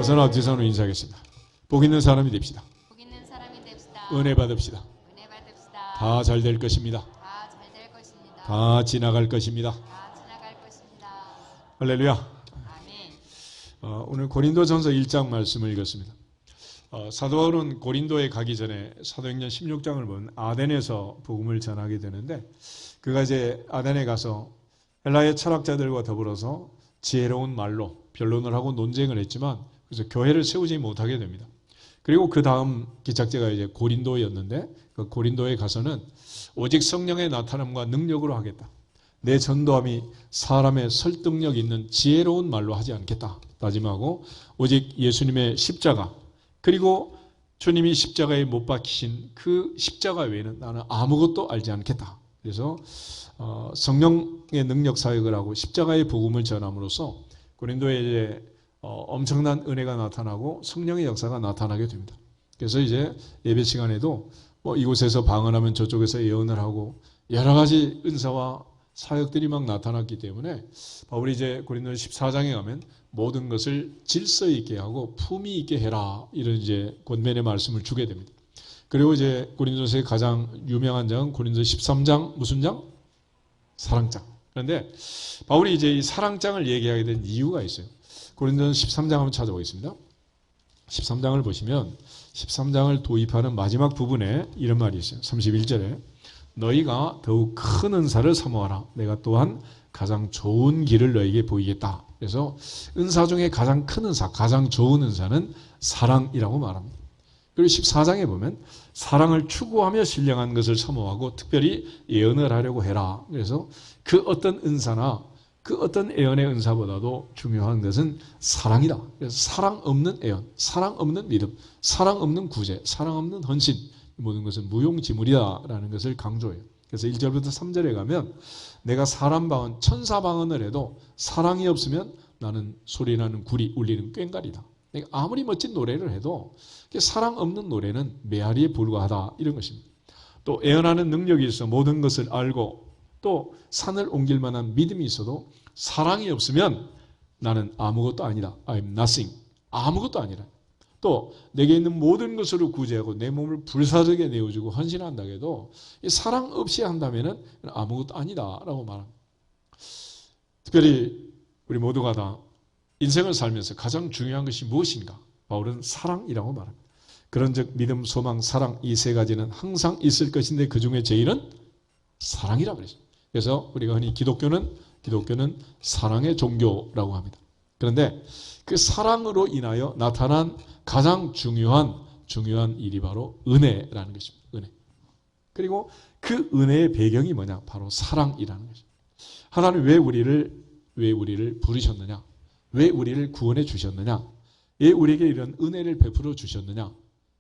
손아 뒤손으로 인사하겠습니다. 복 있는 사람이 됩시다. 복 있는 사람이 됩시다. 은혜 받읍시다. 은혜 받읍시다. 다 잘 될 것입니다. 다 잘 될 것입니다. 다 지나갈 것입니다. 다 지나갈 것입니다. 할렐루야. 아멘. 오늘 고린도전서 1장 말씀을 읽었습니다. 사도 바울은 고린도에 가기 전에 사도행전 16장을 보면 아덴에서 복음을 전하게 되는데, 그가 이제 아덴에 가서 헬라의 철학자들과 더불어서 지혜로운 말로 변론을 하고 논쟁을 했지만, 그래서 교회를 세우지 못하게 됩니다. 그리고 그 다음 기착지가 이제 고린도였는데, 그 고린도에 가서는 오직 성령의 나타남과 능력으로 하겠다. 내 전도함이 사람의 설득력 있는 지혜로운 말로 하지 않겠다 다짐하고, 오직 예수님의 십자가, 그리고 주님이 십자가에 못 박히신 그 십자가 외에는 나는 아무것도 알지 않겠다. 그래서 성령의 능력 사역을 하고 십자가의 복음을 전함으로써 고린도에 이제 엄청난 은혜가 나타나고 성령의 역사가 나타나게 됩니다. 그래서 이제 예배 시간에도 이곳에서 방언하면 저쪽에서 예언을 하고 여러 가지 은사와 사역들이 막 나타났기 때문에 바울이 이제 고린도 14장에 가면 모든 것을 질서 있게 하고 품위 있게 해라, 이런 이제 권면의 말씀을 주게 됩니다. 그리고 이제 고린도서의 가장 유명한 장은 고린도 13장, 무슨 장? 사랑장. 그런데 바울이 이제 이 사랑장을 얘기하게 된 이유가 있어요. 고린도 13장 한번 찾아보겠습니다. 13장을 보시면 13장을 도입하는 마지막 부분에 이런 말이 있어요. 31절에 너희가 더욱 큰 은사를 사모하라. 내가 또한 가장 좋은 길을 너희에게 보이겠다. 그래서 은사 중에 가장 큰 은사, 가장 좋은 은사는 사랑이라고 말합니다. 그리고 14장에 보면 사랑을 추구하며 신령한 것을 사모하고 특별히 예언을 하려고 해라. 그래서 그 어떤 은사나 그 어떤 예언의 은사보다도 중요한 것은 사랑이다. 그래서 사랑 없는 예언, 사랑 없는 믿음, 사랑 없는 구제, 사랑 없는 헌신, 모든 것은 무용지물이다라는 것을 강조해요. 그래서 1절부터 3절에 가면 내가 사람 방언, 천사 방언을 해도 사랑이 없으면 나는 소리나는 구리 울리는 꽹과리다. 내가 아무리 멋진 노래를 해도 사랑 없는 노래는 메아리에 불과하다, 이런 것입니다. 또 예언하는 능력이 있어 모든 것을 알고 또 산을 옮길 만한 믿음이 있어도 사랑이 없으면 나는 아무것도 아니다. I'm nothing. 아무것도 아니라. 또 내게 있는 모든 것으로 구제하고 내 몸을 불사르게 내어주고 헌신한다 해도 사랑 없이 한다면 아무것도 아니다라고 말합니다. 특별히 우리 모두가 다 인생을 살면서 가장 중요한 것이 무엇인가? 바울은 사랑이라고 말합니다. 그런즉 믿음, 소망, 사랑, 이 세 가지는 항상 있을 것인데 그 중에 제일은 사랑이라고 그랬어요. 그래서 우리가 흔히 기독교는 사랑의 종교라고 합니다. 그런데 그 사랑으로 인하여 나타난 가장 중요한 일이 바로 은혜라는 것입니다. 은혜. 그리고 그 은혜의 배경이 뭐냐? 바로 사랑이라는 것입니다. 하나님 왜 우리를 부르셨느냐? 왜 우리를 구원해 주셨느냐? 왜 우리에게 이런 은혜를 베풀어 주셨느냐?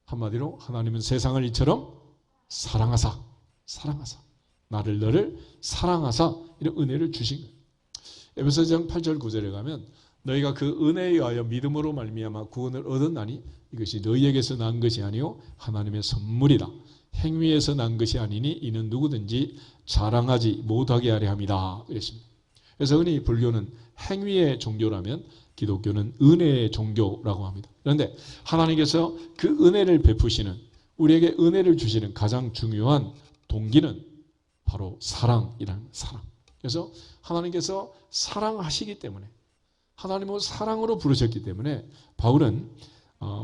한마디로 하나님은 세상을 이처럼 사랑하사 너를 사랑하사 이런 은혜를 주신 거예요. 에베소서 8절 9절에 가면 너희가 그 은혜에 의하여 믿음으로 말미암아 구원을 얻었나니 이것이 너희에게서 난 것이 아니요 하나님의 선물이다. 행위에서 난 것이 아니니 이는 누구든지 자랑하지 못하게 하려 함이다. 그랬습니다. 그래서 흔히 불교는 행위의 종교라면 기독교는 은혜의 종교라고 합니다. 그런데 하나님께서 그 은혜를 베푸시는, 우리에게 은혜를 주시는 가장 중요한 동기는 바로 사랑이라는 사랑. 그래서 하나님께서 사랑하시기 때문에, 하나님은 사랑으로 부르셨기 때문에 바울은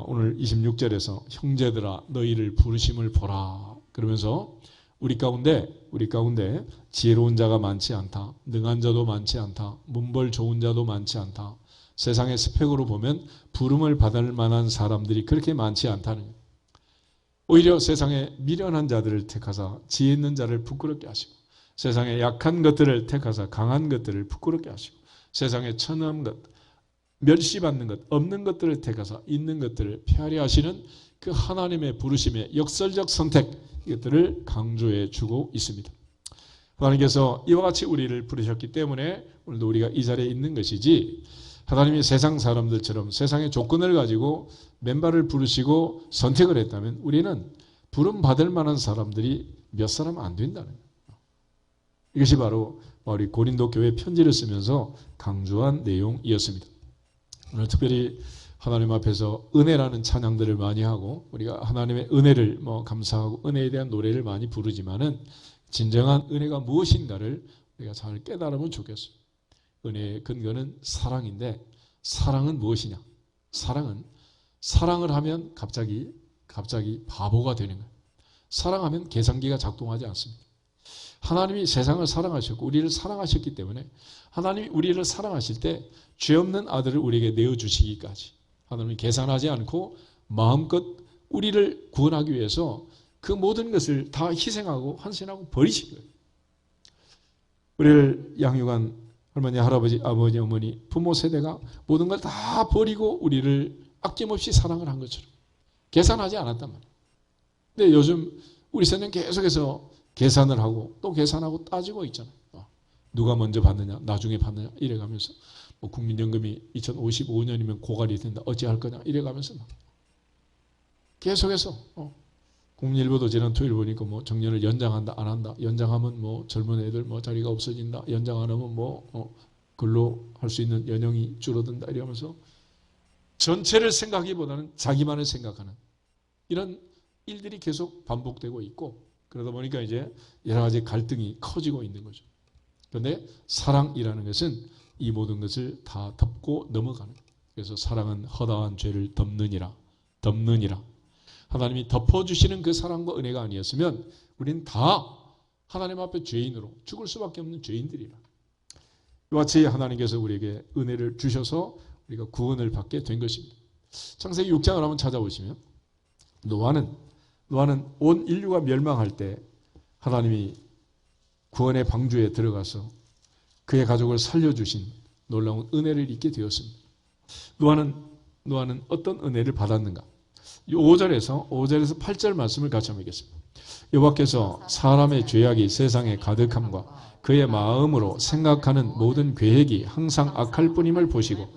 오늘 26절에서 형제들아 너희를 부르심을 보라 그러면서 우리 가운데 지혜로운 자가 많지 않다, 능한 자도 많지 않다, 문벌 좋은 자도 많지 않다, 세상의 스펙으로 보면 부름을 받을 만한 사람들이 그렇게 많지 않다는 거예요. 오히려 세상에 미련한 자들을 택하사 지혜 있는 자를 부끄럽게 하시고, 세상에 약한 것들을 택하사 강한 것들을 부끄럽게 하시고, 세상에 천한 것, 멸시받는 것, 없는 것들을 택하사 있는 것들을 폐하려 하시는 그 하나님의 부르심의 역설적 선택, 이것들을 강조해 주고 있습니다. 하나님께서 이와 같이 우리를 부르셨기 때문에 오늘도 우리가 이 자리에 있는 것이지, 하나님이 세상 사람들처럼 세상의 조건을 가지고 맨발을 부르시고 선택을 했다면 우리는 부름 받을 만한 사람들이 몇 사람 안 된다는 거예요. 이것이 바로 우리 고린도 교회 편지를 쓰면서 강조한 내용이었습니다. 오늘 특별히 하나님 앞에서 은혜라는 찬양들을 많이 하고 우리가 하나님의 은혜를 감사하고 은혜에 대한 노래를 많이 부르지만은 진정한 은혜가 무엇인가를 우리가 잘 깨달으면 좋겠어요. 은혜의 근거는 사랑인데 사랑은 무엇이냐? 사랑을 하면 갑자기 바보가 되는 거예요. 사랑하면 계산기가 작동하지 않습니다. 하나님이 세상을 사랑하셨고 우리를 사랑하셨기 때문에 하나님이 우리를 사랑하실 때 죄 없는 아들을 우리에게 내어주시기까지 하나님이 계산하지 않고 마음껏 우리를 구원하기 위해서 그 모든 것을 다 희생하고 헌신하고 버리신 거예요. 우리를 양육한 할머니, 할아버지, 아버지, 어머니, 부모 세대가 모든 걸 다 버리고 우리를 아낌없이 사랑을 한 것처럼 계산하지 않았단 말이에요. 근데 요즘 우리 세대는 계속해서 계산을 하고 또 계산하고 따지고 있잖아요. 누가 먼저 받느냐, 나중에 받느냐 이래가면서 국민연금이 2055년이면 고갈이 된다. 어찌할 거냐 이래가면서 계속해서 국민일보도 지난 토요일 보니까 정년을 연장한다 안 한다. 연장하면 젊은 애들 자리가 없어진다. 연장 안 하면 근로할 수 있는 연령이 줄어든다 이러면서 전체를 생각하기보다는 자기만을 생각하는 이런 일들이 계속 반복되고 있고 그러다 보니까 이제 여러 가지 갈등이 커지고 있는 거죠. 그런데 사랑이라는 것은 이 모든 것을 다 덮고 넘어가는 거예요. 그래서 사랑은 허다한 죄를 덮느니라. 하나님이 덮어주시는 그 사랑과 은혜가 아니었으면 우리는 다 하나님 앞에 죄인으로 죽을 수밖에 없는 죄인들이라. 이와 같이 하나님께서 우리에게 은혜를 주셔서 우리가 구원을 받게 된 것입니다. 창세기 6장을 한번 찾아보시면 노아는 온 인류가 멸망할 때 하나님이 구원의 방주에 들어가서 그의 가족을 살려주신 놀라운 은혜를 잊게 되었습니다. 노아는 어떤 은혜를 받았는가? 5절에서 8절 말씀을 같이 한번 읽겠습니다. 여호와께서 사람의 죄악이 세상에 가득함과 그의 마음으로 생각하는 모든 계획이 항상 악할 뿐임을 보시고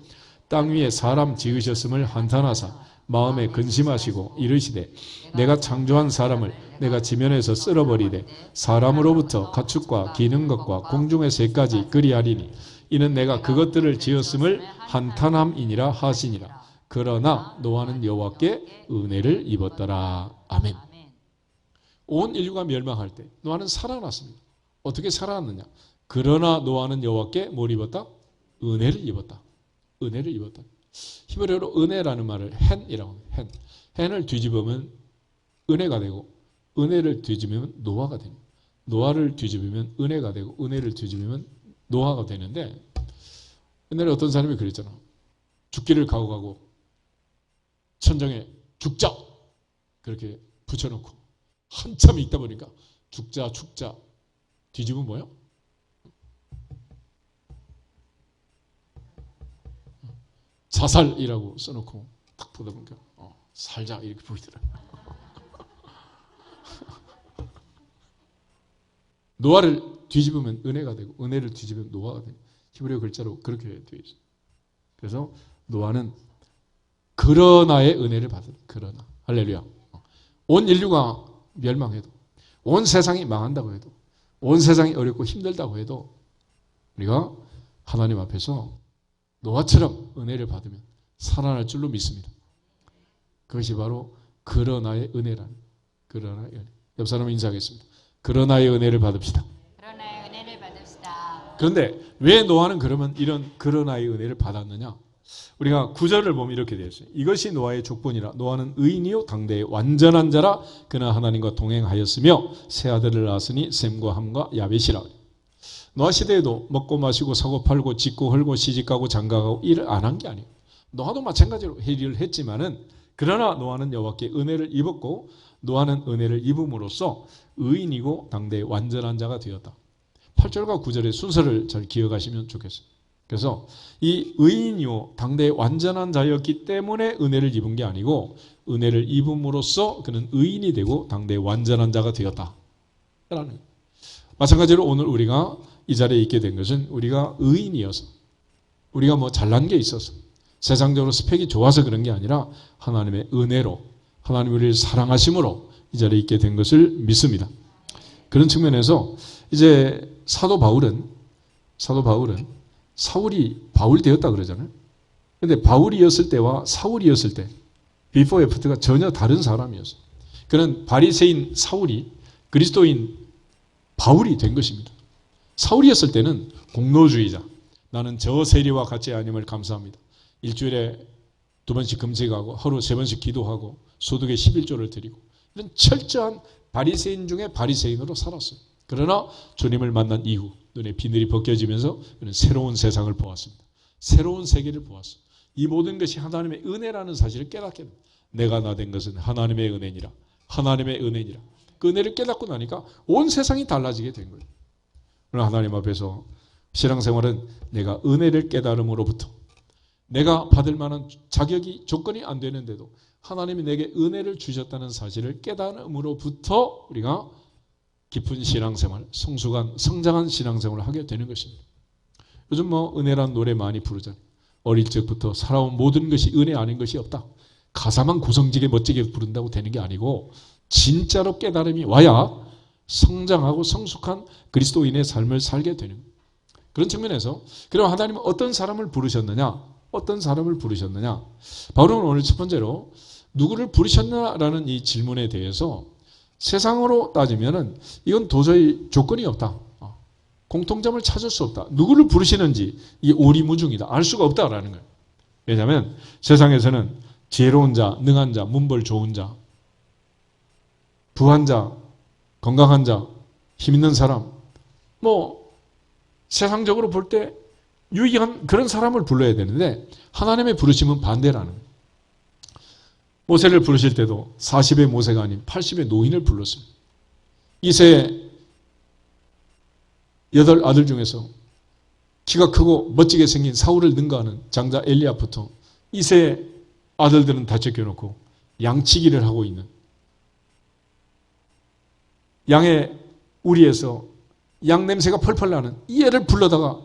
땅 위에 사람 지으셨음을 한탄하사 마음에 근심하시고 이르시되 내가 창조한 사람을 내가 지면에서 쓸어버리되 사람으로부터 가축과 기는 것과 공중의 새까지 그리하리니 이는 내가 그것들을 지었음을 한탄함이니라 하시니라. 그러나 노아는 여호와께 은혜를 입었더라. 아멘. 온 인류가 멸망할 때 노아는 살아났습니다. 어떻게 살아났느냐? 그러나 노아는 여호와께 뭘 입었다? 은혜를 입었다. 히브리어로 은혜라는 말을 헨이라고 해요. 헨을 뒤집으면 은혜가 되고 은혜를 뒤집으면 노아가 됩니다. 노아를 뒤집으면 은혜가 되고 은혜를 뒤집으면 노아가 되는데 옛날에 어떤 사람이 그랬잖아. 죽기를 각오하고 천정에 죽자 그렇게 붙여놓고 한참 있다 보니까 죽자 뒤집으면 뭐야? 자살이라고 써놓고 딱 보다 보니까 살자 이렇게 보이더라고요. 노아를 뒤집으면 은혜가 되고 은혜를 뒤집으면 노아가 되고 히브리어 글자로 그렇게 되어 있어요. 그래서 노아는 그러나의 은혜를 받은 그러나 할렐루야. 온 인류가 멸망해도 온 세상이 망한다고 해도 온 세상이 어렵고 힘들다고 해도 우리가 하나님 앞에서 노아처럼 은혜를 받으면 살아날 줄로 믿습니다. 그것이 바로 그러나의 은혜라는 그러나의 은혜. 옆 사람 인사하겠습니다. 그러나의 은혜를 받읍시다. 그러나의 은혜를 받읍시다. 그런데 왜 노아는 그러면 이런 그러나의 은혜를 받았느냐? 우리가 9절을 보면 이렇게 되어 있어요. 이것이 노아의 족본이라. 노아는 의인이요 당대의 완전한 자라. 그는 하나님과 동행하였으며 세 아들을 낳았으니 셈과 함과 야벳이라. 노아 시대에도 먹고 마시고 사고 팔고 짓고 헐고 시집가고 장가가고 일을 안 한 게 아니에요. 노아도 마찬가지로 일을 했지만은 그러나 노아는 여호와께 은혜를 입었고 노아는 은혜를 입음으로써 의인이고 당대의 완전한 자가 되었다. 8절과 9절의 순서를 잘 기억하시면 좋겠어요. 그래서 이 의인이요 당대의 완전한 자였기 때문에 은혜를 입은 게 아니고 은혜를 입음으로써 그는 의인이 되고 당대의 완전한 자가 되었다. 마찬가지로 오늘 우리가 이 자리에 있게 된 것은 우리가 의인이어서 우리가 잘난 게 있어서 세상적으로 스펙이 좋아서 그런 게 아니라 하나님의 은혜로 하나님 우리를 사랑하심으로 이 자리에 있게 된 것을 믿습니다. 그런 측면에서 이제 사도 바울은 사울이 바울 되었다 그러잖아요. 근데 바울이었을 때와 사울이었을 때 비포 애프터가 전혀 다른 사람이었어요. 그는 바리새인 사울이 그리스도인 바울이 된 것입니다. 사울이었을 때는 공로주의자, 나는 저 세리와 같지 아님을 감사합니다. 일주일에 2번씩 금식하고 하루 3번씩 기도하고 소득의 11조를 드리고 이런 철저한 바리새인 중에 바리새인으로 살았어요. 그러나 주님을 만난 이후 눈에 비늘이 벗겨지면서 그는 새로운 세상을 보았습니다. 새로운 세계를 보았어요. 이 모든 것이 하나님의 은혜라는 사실을 깨닫게 됩니다. 내가 나 된 것은 하나님의 은혜니라. 하나님의 은혜니라. 그 은혜를 깨닫고 나니까 온 세상이 달라지게 된 거예요. 그러나 하나님 앞에서 신앙생활은 내가 은혜를 깨달음으로부터 내가 받을 만한 자격이 조건이 안 되는데도 하나님이 내게 은혜를 주셨다는 사실을 깨달음으로부터 우리가 깊은 신앙생활, 성숙한 성장한 신앙생활을 하게 되는 것입니다. 요즘 은혜란 노래 많이 부르잖아요. 어릴 적부터 살아온 모든 것이 은혜 아닌 것이 없다. 가사만 구성지게 멋지게 부른다고 되는 게 아니고 진짜로 깨달음이 와야 성장하고 성숙한 그리스도인의 삶을 살게 되는 거예요. 그런 측면에서 그럼 하나님은 어떤 사람을 부르셨느냐? 어떤 사람을 부르셨느냐? 바울은 오늘 첫 번째로 누구를 부르셨느냐라는 이 질문에 대해서 세상으로 따지면은 이건 도저히 조건이 없다. 공통점을 찾을 수 없다. 누구를 부르시는지 이 오리무중이다. 알 수가 없다라는 거예요. 왜냐하면 세상에서는 지혜로운 자, 능한 자, 문벌 좋은 자, 부한 자, 건강한 자, 힘 있는 사람, 세상적으로 볼 때 유익한 그런 사람을 불러야 되는데 하나님의 부르심은 반대라는 거예요. 모세를 부르실 때도 40의 모세가 아닌 80의 노인을 불렀습니다. 이세의 8아들 중에서 키가 크고 멋지게 생긴 사울을 능가하는 장자 엘리압부터 이세의 아들들은 다 제껴놓고 양치기를 하고 있는 양의 우리에서 양 냄새가 펄펄 나는 이 애를 불러다가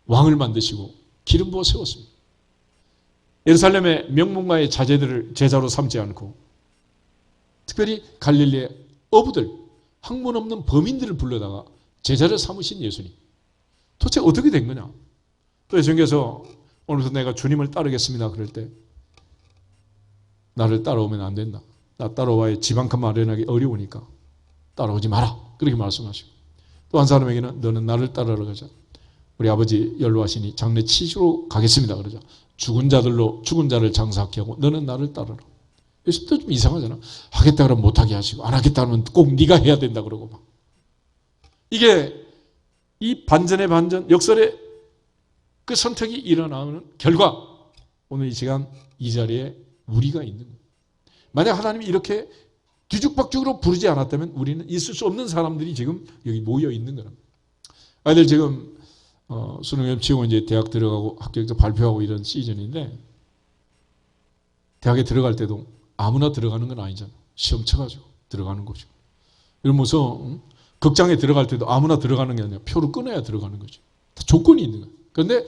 왕을 만드시고 기름 부어 세웠습니다. 예루살렘의 명문가의 자제들을 제자로 삼지 않고 특별히 갈릴리의 어부들, 학문 없는 범인들을 불러다가 제자를 삼으신 예수님. 도대체 어떻게 된 거냐? 또 예수님께서 오늘부터 내가 주님을 따르겠습니다. 그럴 때 나를 따라오면 안 된다. 나 따라와야 집 한 칸 마련하기 어려우니까 따라오지 마라. 그렇게 말씀하시고 또 한 사람에게는 너는 나를 따라라 그러자. 우리 아버지 연로하시니 장례 치시러 가겠습니다. 그러자. 죽은 자를 장사하게 하고 너는 나를 따라라. 예수님도 좀 이상하잖아. 하겠다 그러면 못하게 하시고 안 하겠다 그러면 꼭 네가 해야 된다 그러고 막. 이게 이 반전의 반전, 역설의 그 선택이 일어나는 결과 오늘 이 시간 이 자리에 우리가 있는 거예요. 만약 하나님이 이렇게 뒤죽박죽으로 부르지 않았다면 우리는 있을 수 없는 사람들이 지금 여기 모여 있는 거랍니다. 아이들 지금 수능 치고 이제 대학 들어가고 합격자 발표하고 이런 시즌인데 대학에 들어갈 때도 아무나 들어가는 건 아니잖아. 시험 쳐가지고 들어가는 거죠. 이러면서 극장에 들어갈 때도 아무나 들어가는 게 아니라 표를 끊어야 들어가는 거죠. 다 조건이 있는 거예요. 그런데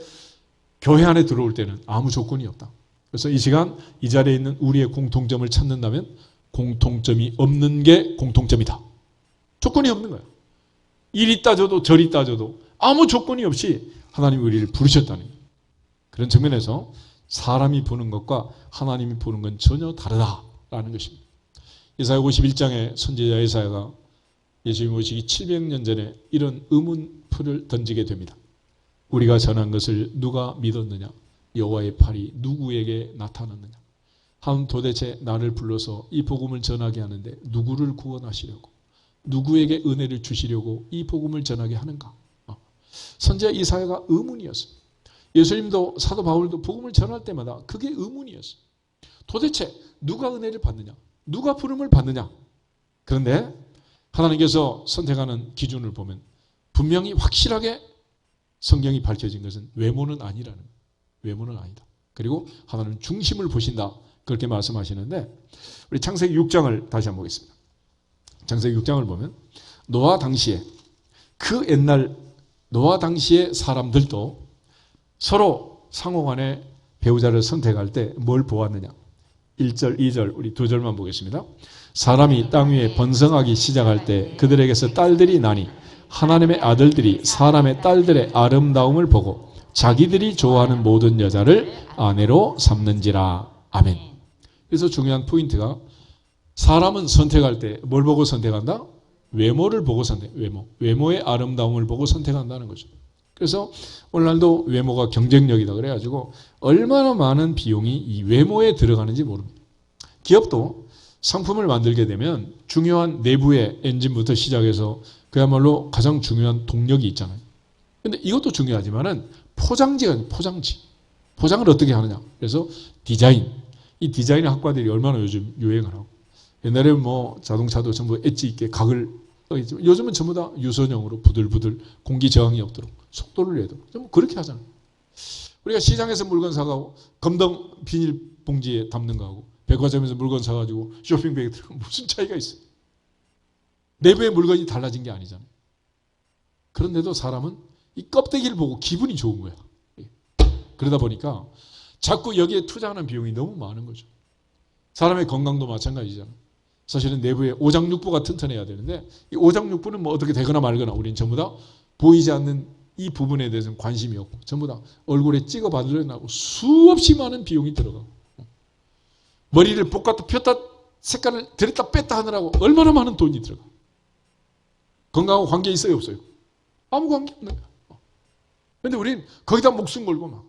교회 안에 들어올 때는 아무 조건이 없다. 그래서 이 시간 이 자리에 있는 우리의 공통점을 찾는다면 공통점이 없는 게 공통점이다. 조건이 없는 거예요. 이리 따져도 저리 따져도 아무 조건이 없이 하나님이 우리를 부르셨다는 거예요. 그런 측면에서 사람이 보는 것과 하나님이 보는 건 전혀 다르다라는 것입니다. 이사야 51장에 선지자 이사야가 예수님 오시기 700년 전에 이런 의문풀을 던지게 됩니다. 우리가 전한 것을 누가 믿었느냐? 여호와의 팔이 누구에게 나타났느냐? 하나님 도대체 나를 불러서 이 복음을 전하게 하는데 누구를 구원하시려고 누구에게 은혜를 주시려고 이 복음을 전하게 하는가? 선지자 이사야가 의문이었어요. 예수님도 사도 바울도 복음을 전할 때마다 그게 의문이었어요. 도대체 누가 은혜를 받느냐? 누가 부름을 받느냐? 그런데 하나님께서 선택하는 기준을 보면 분명히 확실하게 성경이 밝혀진 것은 외모는 아니라는 거예요. 외모는 아니다. 그리고 하나님은 중심을 보신다. 그렇게 말씀하시는데 우리 창세기 6장을 다시 한번 보겠습니다. 창세기 6장을 보면 노아 당시에 그 옛날 노아 당시의 사람들도 서로 상호간에 배우자를 선택할 때 뭘 보았느냐? 1절, 2절 우리 두 절만 보겠습니다. 사람이 땅 위에 번성하기 시작할 때 그들에게서 딸들이 나니 하나님의 아들들이 사람의 딸들의 아름다움을 보고 자기들이 좋아하는 모든 여자를 아내로 삼는지라. 아멘. 그래서 중요한 포인트가 사람은 선택할 때 뭘 보고 선택한다? 외모를 보고 선택. 외모의 아름다움을 보고 선택한다는 거죠. 그래서 오늘날도 외모가 경쟁력이다 그래가지고 얼마나 많은 비용이 이 외모에 들어가는지 모릅니다. 기업도 상품을 만들게 되면 중요한 내부의 엔진부터 시작해서 그야말로 가장 중요한 동력이 있잖아요. 근데 이것도 중요하지만은 포장을 어떻게 하느냐. 그래서 디자인. 이 디자인 학과들이 얼마나 요즘 유행을 하고. 옛날에 뭐 자동차도 전부 엣지 있게 각을 있지만 요즘은 전부 다 유선형으로 부들부들 공기 저항이 없도록 속도를 내도록 전부 그렇게 하잖아요. 우리가 시장에서 물건 사가고 검정 비닐봉지에 담는 거하고 백화점에서 물건 사가지고 쇼핑백에 들어가면 무슨 차이가 있어요? 내부의 물건이 달라진 게 아니잖아요. 그런데도 사람은 이 껍데기를 보고 기분이 좋은 거야. 그러다 보니까 자꾸 여기에 투자하는 비용이 너무 많은 거죠. 사람의 건강도 마찬가지잖아요. 사실은 내부에 오장육부가 튼튼해야 되는데 이 오장육부는 뭐 어떻게 되거나 말거나 우리는 전부 다 보이지 않는 이 부분에 대해서는 관심이 없고 전부 다 얼굴에 찍어 바르려고 수없이 많은 비용이 들어가고 머리를 볶았다 폈다 색깔을 들였다 뺐다 하느라고 얼마나 많은 돈이 들어가. 건강하고 관계 있어요 없어요? 아무 관계 없는 거야. 그런데 우리는 거기다 목숨 걸고 막.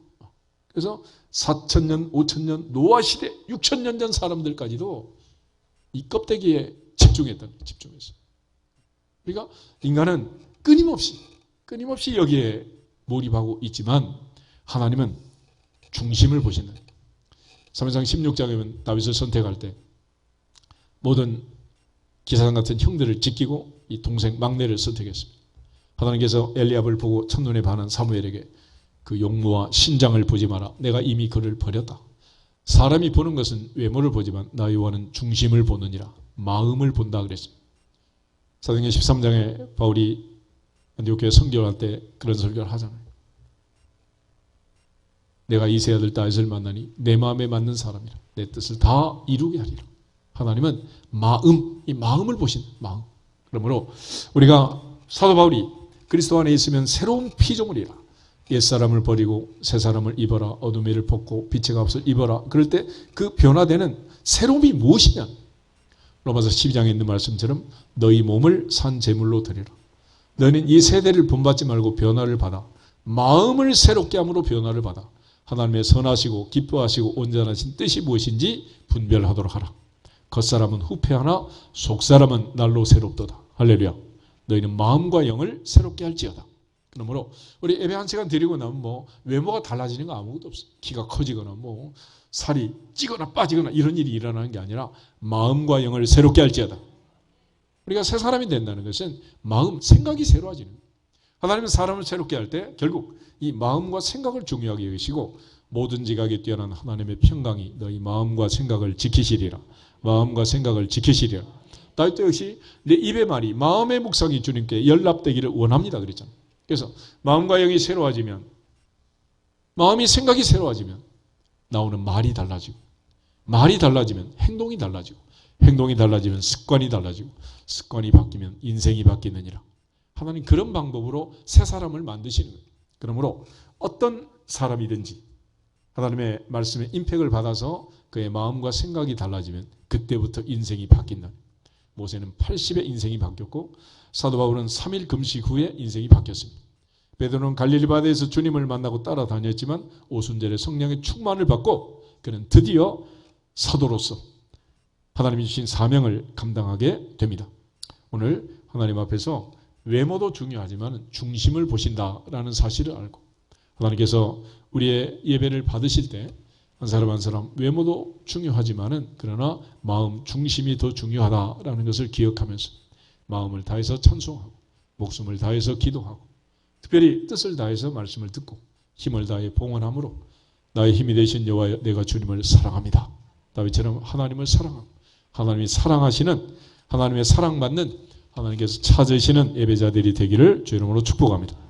그래서 4,000년, 5,000년, 노아시대, 6,000년 전 사람들까지도 이 껍데기에 집중했어요. 그러니까 인간은 끊임없이 여기에 몰입하고 있지만 하나님은 중심을 보신다. 사무엘상 16장에 보면 다윗을 선택할 때 모든 기사장 같은 형들을 지키고 이 동생 막내를 선택했습니다. 하나님께서 엘리압을 보고 첫눈에 반한 사무엘에게 그 용모와 신장을 보지 마라. 내가 이미 그를 버렸다. 사람이 보는 것은 외모를 보지만 나 여호와는 중심을 보느니라. 마음을 본다 그랬습니다. 사도행전 13장에 바울이 안디옥교회 선교를 할 때 그런 설교를 하잖아요. 내가 이세 아들 다윗을 만나니 내 마음에 맞는 사람이라. 내 뜻을 다 이루게 하리라. 하나님은 이 마음을 보신 마음. 그러므로 우리가 사도 바울이 그리스도 안에 있으면 새로운 피조물이라. 옛사람을 버리고 새사람을 입어라. 어둠의 일을 벗고 빛의 값을 입어라. 그럴 때 그 변화되는 새로움이 무엇이냐. 로마서 12장에 있는 말씀처럼 너희 몸을 산 제물로 드리라. 너희는 이 세대를 본받지 말고 변화를 받아 마음을 새롭게 함으로 변화를 받아 하나님의 선하시고 기뻐하시고 온전하신 뜻이 무엇인지 분별하도록 하라. 겉사람은 후패하나 속사람은 날로 새롭도다. 할렐루야. 너희는 마음과 영을 새롭게 할지어다. 그러므로 우리 예배 한 시간 드리고 나면 뭐 외모가 달라지는 거 아무것도 없어요. 키가 커지거나 뭐 살이 찌거나 빠지거나 이런 일이 일어나는 게 아니라 마음과 영을 새롭게 할지어다. 우리가 새 사람이 된다는 것은 마음, 생각이 새로워지는 거예요. 하나님은 사람을 새롭게 할 때 결국 이 마음과 생각을 중요하게 여기시고 모든 지각에 뛰어난 하나님의 평강이 너희 마음과 생각을 지키시리라. 마음과 생각을 지키시리라. 다윗도 역시 내 입의 말이 마음의 묵상이 주님께 연락되기를 원합니다 그랬잖아요. 그래서 마음과 영이 새로워지면 마음이 생각이 새로워지면 나오는 말이 달라지고 말이 달라지면 행동이 달라지고 행동이 달라지면 습관이 달라지고 습관이 바뀌면 인생이 바뀌느니라. 하나님 그런 방법으로 새 사람을 만드시는 거예요. 그러므로 어떤 사람이든지 하나님의 말씀에 임팩을 받아서 그의 마음과 생각이 달라지면 그때부터 인생이 바뀐다. 모세는 80의 인생이 바뀌었고 사도 바울은 3일 금식 후에 인생이 바뀌었습니다. 베드로는 갈릴리 바다에서 주님을 만나고 따라다녔지만 오순절에 성령의 충만을 받고 그는 드디어 사도로서 하나님이 주신 사명을 감당하게 됩니다. 오늘 하나님 앞에서 외모도 중요하지만 중심을 보신다라는 사실을 알고 하나님께서 우리의 예배를 받으실 때 한 사람 한 사람 외모도 중요하지만은 그러나 마음 중심이 더 중요하다라는 것을 기억하면서 마음을 다해서 찬송하고 목숨을 다해서 기도하고 특별히 뜻을 다해서 말씀을 듣고 힘을 다해 봉헌함으로 나의 힘이 되신 여호와 내가 주님을 사랑합니다. 다윗처럼 하나님을 사랑하고 하나님이 사랑하시는 하나님의 사랑받는 하나님께서 찾으시는 예배자들이 되기를 주 이름으로 축복합니다.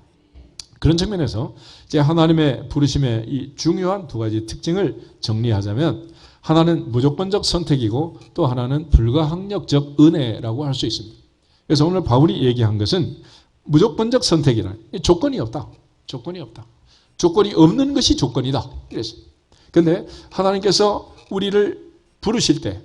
그런 측면에서 이제 하나님의 부르심의 이 중요한 두 가지 특징을 정리하자면 하나는 무조건적 선택이고 또 하나는 불가항력적 은혜라고 할 수 있습니다. 그래서 오늘 바울이 얘기한 것은 무조건적 선택이란 조건이 없다. 조건이 없다. 조건이 없는 것이 조건이다. 그래서 근데 하나님께서 우리를 부르실 때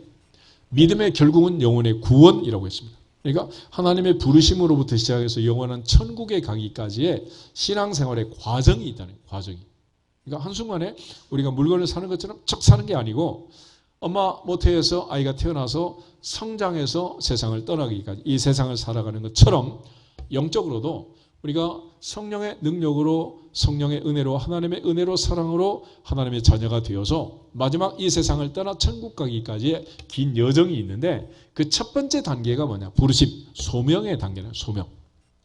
믿음의 결국은 영혼의 구원이라고 했습니다. 그러니까 하나님의 부르심으로부터 시작해서 영원한 천국에 가기까지의 신앙생활의 과정이 있다는 거예요. 과정이. 그러니까 한순간에 우리가 물건을 사는 것처럼 척 사는 게 아니고 엄마 모태에서 아이가 태어나서 성장해서 세상을 떠나기까지 이 세상을 살아가는 것처럼 영적으로도 우리가 성령의 능력으로 성령의 은혜로 하나님의 은혜로 사랑으로 하나님의 자녀가 되어서 마지막 이 세상을 떠나 천국 가기까지의 긴 여정이 있는데 그 첫 번째 단계가 뭐냐? 부르심, 소명의 단계는 소명.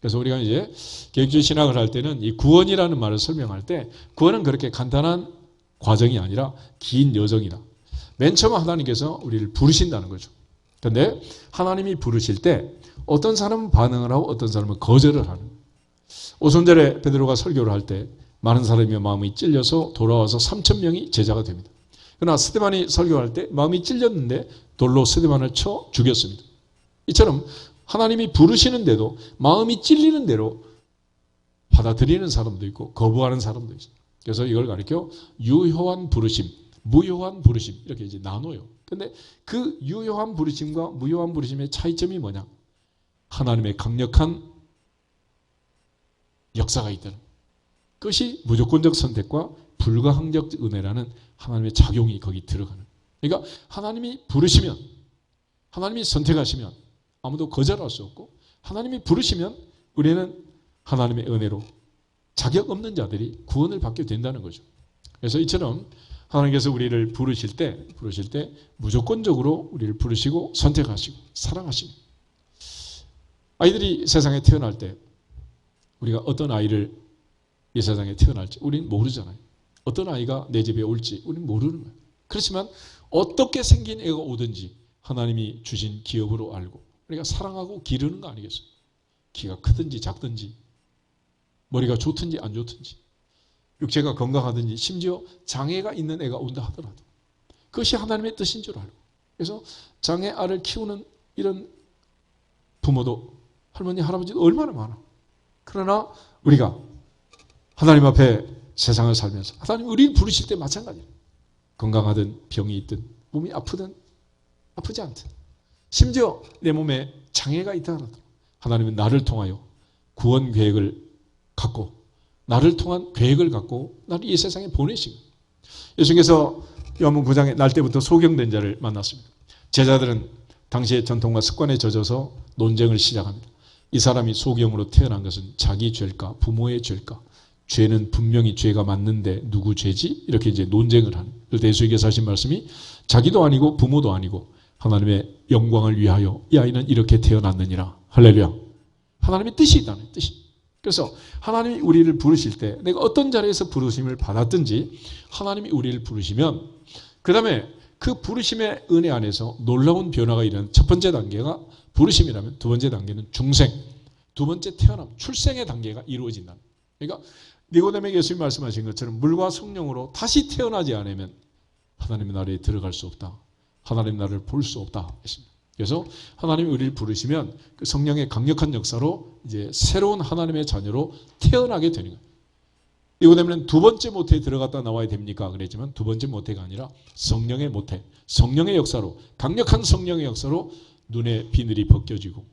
그래서 우리가 이제 개혁주의 신학을 할 때는 이 구원이라는 말을 설명할 때 구원은 그렇게 간단한 과정이 아니라 긴 여정이다. 맨 처음 하나님께서 우리를 부르신다는 거죠. 그런데 하나님이 부르실 때 어떤 사람은 반응을 하고 어떤 사람은 거절을 하는 거예요. 오순절에 베드로가 설교를 할 때 많은 사람이 마음이 찔려서 돌아와서 3,000명이 제자가 됩니다. 그러나 스데반이 설교할 때 마음이 찔렸는데 돌로 스데반을 쳐 죽였습니다. 이처럼 하나님이 부르시는데도 마음이 찔리는 대로 받아들이는 사람도 있고 거부하는 사람도 있어요. 그래서 이걸 가리켜 유효한 부르심, 무효한 부르심 이렇게 이제 나눠요. 근데 그 유효한 부르심과 무효한 부르심의 차이점이 뭐냐? 하나님의 강력한 역사가 있다는 그것이 무조건적 선택과 불가항적 은혜라는 하나님의 작용이 거기 들어가는. 그러니까 하나님이 부르시면, 하나님이 선택하시면 아무도 거절할 수 없고 하나님이 부르시면 우리는 하나님의 은혜로 자격 없는 자들이 구원을 받게 된다는 거죠. 그래서 이처럼 하나님께서 우리를 부르실 때 무조건적으로 우리를 부르시고 선택하시고 사랑하시고 아이들이 세상에 태어날 때 우리가 어떤 아이를 이 세상에 태어날지 우리는 모르잖아요. 어떤 아이가 내 집에 올지 우리는 모르는 거예요. 그렇지만 어떻게 생긴 애가 오든지 하나님이 주신 기업으로 알고 우리가 사랑하고 기르는 거 아니겠어요? 키가 크든지 작든지 머리가 좋든지 안 좋든지 육체가 건강하든지 심지어 장애가 있는 애가 온다 하더라도 그것이 하나님의 뜻인 줄 알고 그래서 장애 아를 키우는 이런 부모도 할머니 할아버지도 얼마나 많아. 그러나 우리가 하나님 앞에 세상을 살면서 하나님 우리를 부르실 때 마찬가지예요. 건강하든 병이 있든 몸이 아프든 아프지 않든 심지어 내 몸에 장애가 있다 하더라도 하나님은 나를 통하여 구원 계획을 갖고 나를 통한 계획을 갖고 나를 이 세상에 보내신 거예요. 예수님께서 요한복음 9장에 날 때부터 소경된 자를 만났습니다. 제자들은 당시의 전통과 습관에 젖어서 논쟁을 시작합니다. 이 사람이 소경으로 태어난 것은 자기 죄일까 부모의 죄일까? 죄는 분명히 죄가 맞는데 누구 죄지? 이렇게 이제 논쟁을 하는. 그래서 예수님께서 하신 말씀이 자기도 아니고 부모도 아니고 하나님의 영광을 위하여 이 아이는 이렇게 태어났느니라. 할렐루야. 하나님의 뜻이 있다는 뜻이. 그래서 하나님이 우리를 부르실 때 내가 어떤 자리에서 부르심을 받았든지 하나님이 우리를 부르시면 그 다음에 그 부르심의 은혜 안에서 놀라운 변화가 일어나는 첫 번째 단계가 부르심이라면 두 번째 단계는 중생, 두 번째 태어남, 출생의 단계가 이루어진다. 그러니까 니고데모에게 예수님이 말씀하신 것처럼 물과 성령으로 다시 태어나지 않으면 하나님의 나라에 들어갈 수 없다. 하나님 나라를 볼 수 없다 했습니다. 그래서 하나님이 우리를 부르시면 그 성령의 강력한 역사로 이제 새로운 하나님의 자녀로 태어나게 되는 거예요. 니고데모는 두 번째 모태에 들어갔다 나와야 됩니까? 그랬지만 두 번째 모태가 아니라 성령의 모태, 성령의 역사로 강력한 성령의 역사로 눈의 비늘이 벗겨지고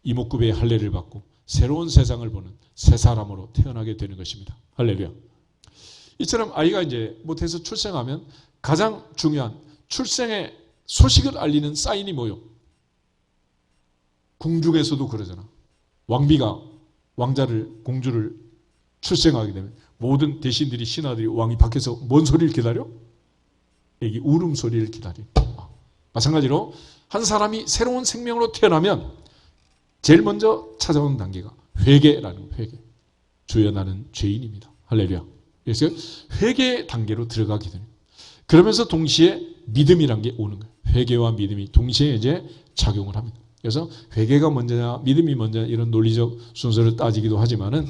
이목구비의 할례를 받고 새로운 세상을 보는 새 사람으로 태어나게 되는 것입니다. 할렐루야. 이처럼 아이가 이제 모태에서 출생하면 가장 중요한 출생의 소식을 알리는 사인이 뭐요? 궁중에서도 그러잖아. 왕비가 왕자를 공주를 출생하게 되면 모든 대신들이 신하들이 왕이 밖에서 뭔 소리를 기다려? 애기 울음소리를 기다려. 마찬가지로 한 사람이 새로운 생명으로 태어나면 제일 먼저 찾아오는 단계가 회개라는 회개. 주여 나는 죄인입니다. 할렐루야. 그래서 회개 단계로 들어가게 됩니다. 그러면서 동시에 믿음이란 게 오는 거예요. 회개와 믿음이 동시에 이제 작용을 합니다. 그래서 회개가 먼저냐 믿음이 먼저냐 이런 논리적 순서를 따지기도 하지만은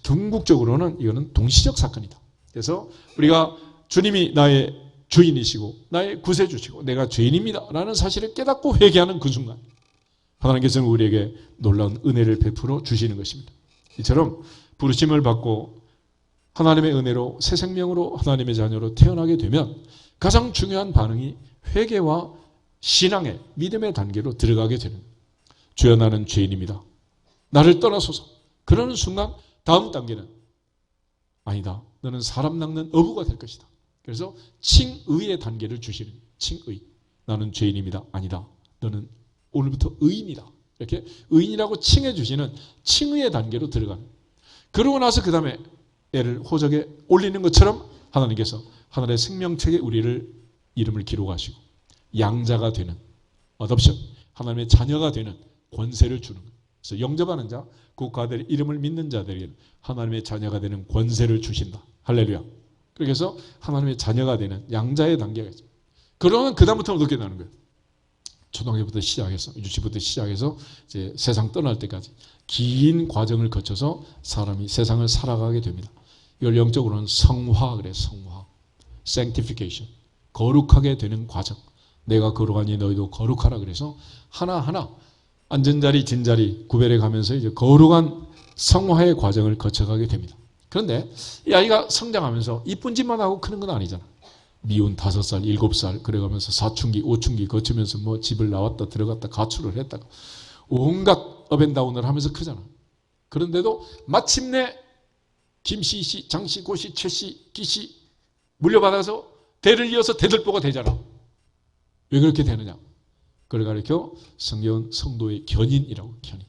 궁극적으로는 이거는 동시적 사건이다. 그래서 우리가 주님이 나의 주인이시고 나의 구세주시고 내가 죄인입니다 라는 사실을 깨닫고 회개하는 그 순간 하나님께서는 우리에게 놀라운 은혜를 베풀어 주시는 것입니다. 이처럼 부르심을 받고 하나님의 은혜로 새 생명으로 하나님의 자녀로 태어나게 되면 가장 중요한 반응이 회개와 신앙의 믿음의 단계로 들어가게 되는 거예요. 주여 나는 죄인입니다. 나를 떠나소서. 그러는 순간 다음 단계는 아니다. 너는 사람 낚는 어부가 될 것이다. 그래서 칭의의 단계를 주시는 거예요. 칭의. 나는 죄인입니다. 아니다. 너는 오늘부터 의인이다. 이렇게 의인이라고 칭해 주시는 칭의의 단계로 들어가는 거예요. 그러고 나서 그 다음에 애를 호적에 올리는 것처럼 하나님께서 하늘의 생명책에 우리를 이름을 기록하시고 양자가 되는 어덥션, 하나님의 자녀가 되는 권세를 주는 거예요. 그래서 영접하는 자, 그 아들의 이름을 믿는 자들에게는 하나님의 자녀가 되는 권세를 주신다. 할렐루야. 그래서 하나님의 자녀가 되는 양자의 단계가 있죠. 그러면 그 다음부터는 어떻게 나는 거예요? 초등학교부터 시작해서 유치부터 시작해서 이제 세상 떠날 때까지 긴 과정을 거쳐서 사람이 세상을 살아가게 됩니다. 이걸 영적으로는 성화 그래. 성화. sanctification. 거룩하게 되는 과정. 내가 거룩하니 너희도 거룩하라 그래서 하나하나 앉은 자리 진 자리 구별해 가면서 이제 거룩한 성화의 과정을 거쳐가게 됩니다. 그런데 이 아이가 성장하면서 이쁜 짓만 하고 크는 건 아니잖아. 미운 5살, 7살 그래가면서 사춘기, 오춘기 거치면서 뭐 집을 나왔다 들어갔다 가출을 했다가 온갖 업앤다운을 하면서 크잖아. 그런데도 마침내 김씨, 씨, 장씨, 고씨, 최씨, 기씨 물려받아서 대를 이어서 대들보가 되잖아. 왜 그렇게 되느냐? 그걸 가르쳐 성경은 성도의 견인이라고. 견인.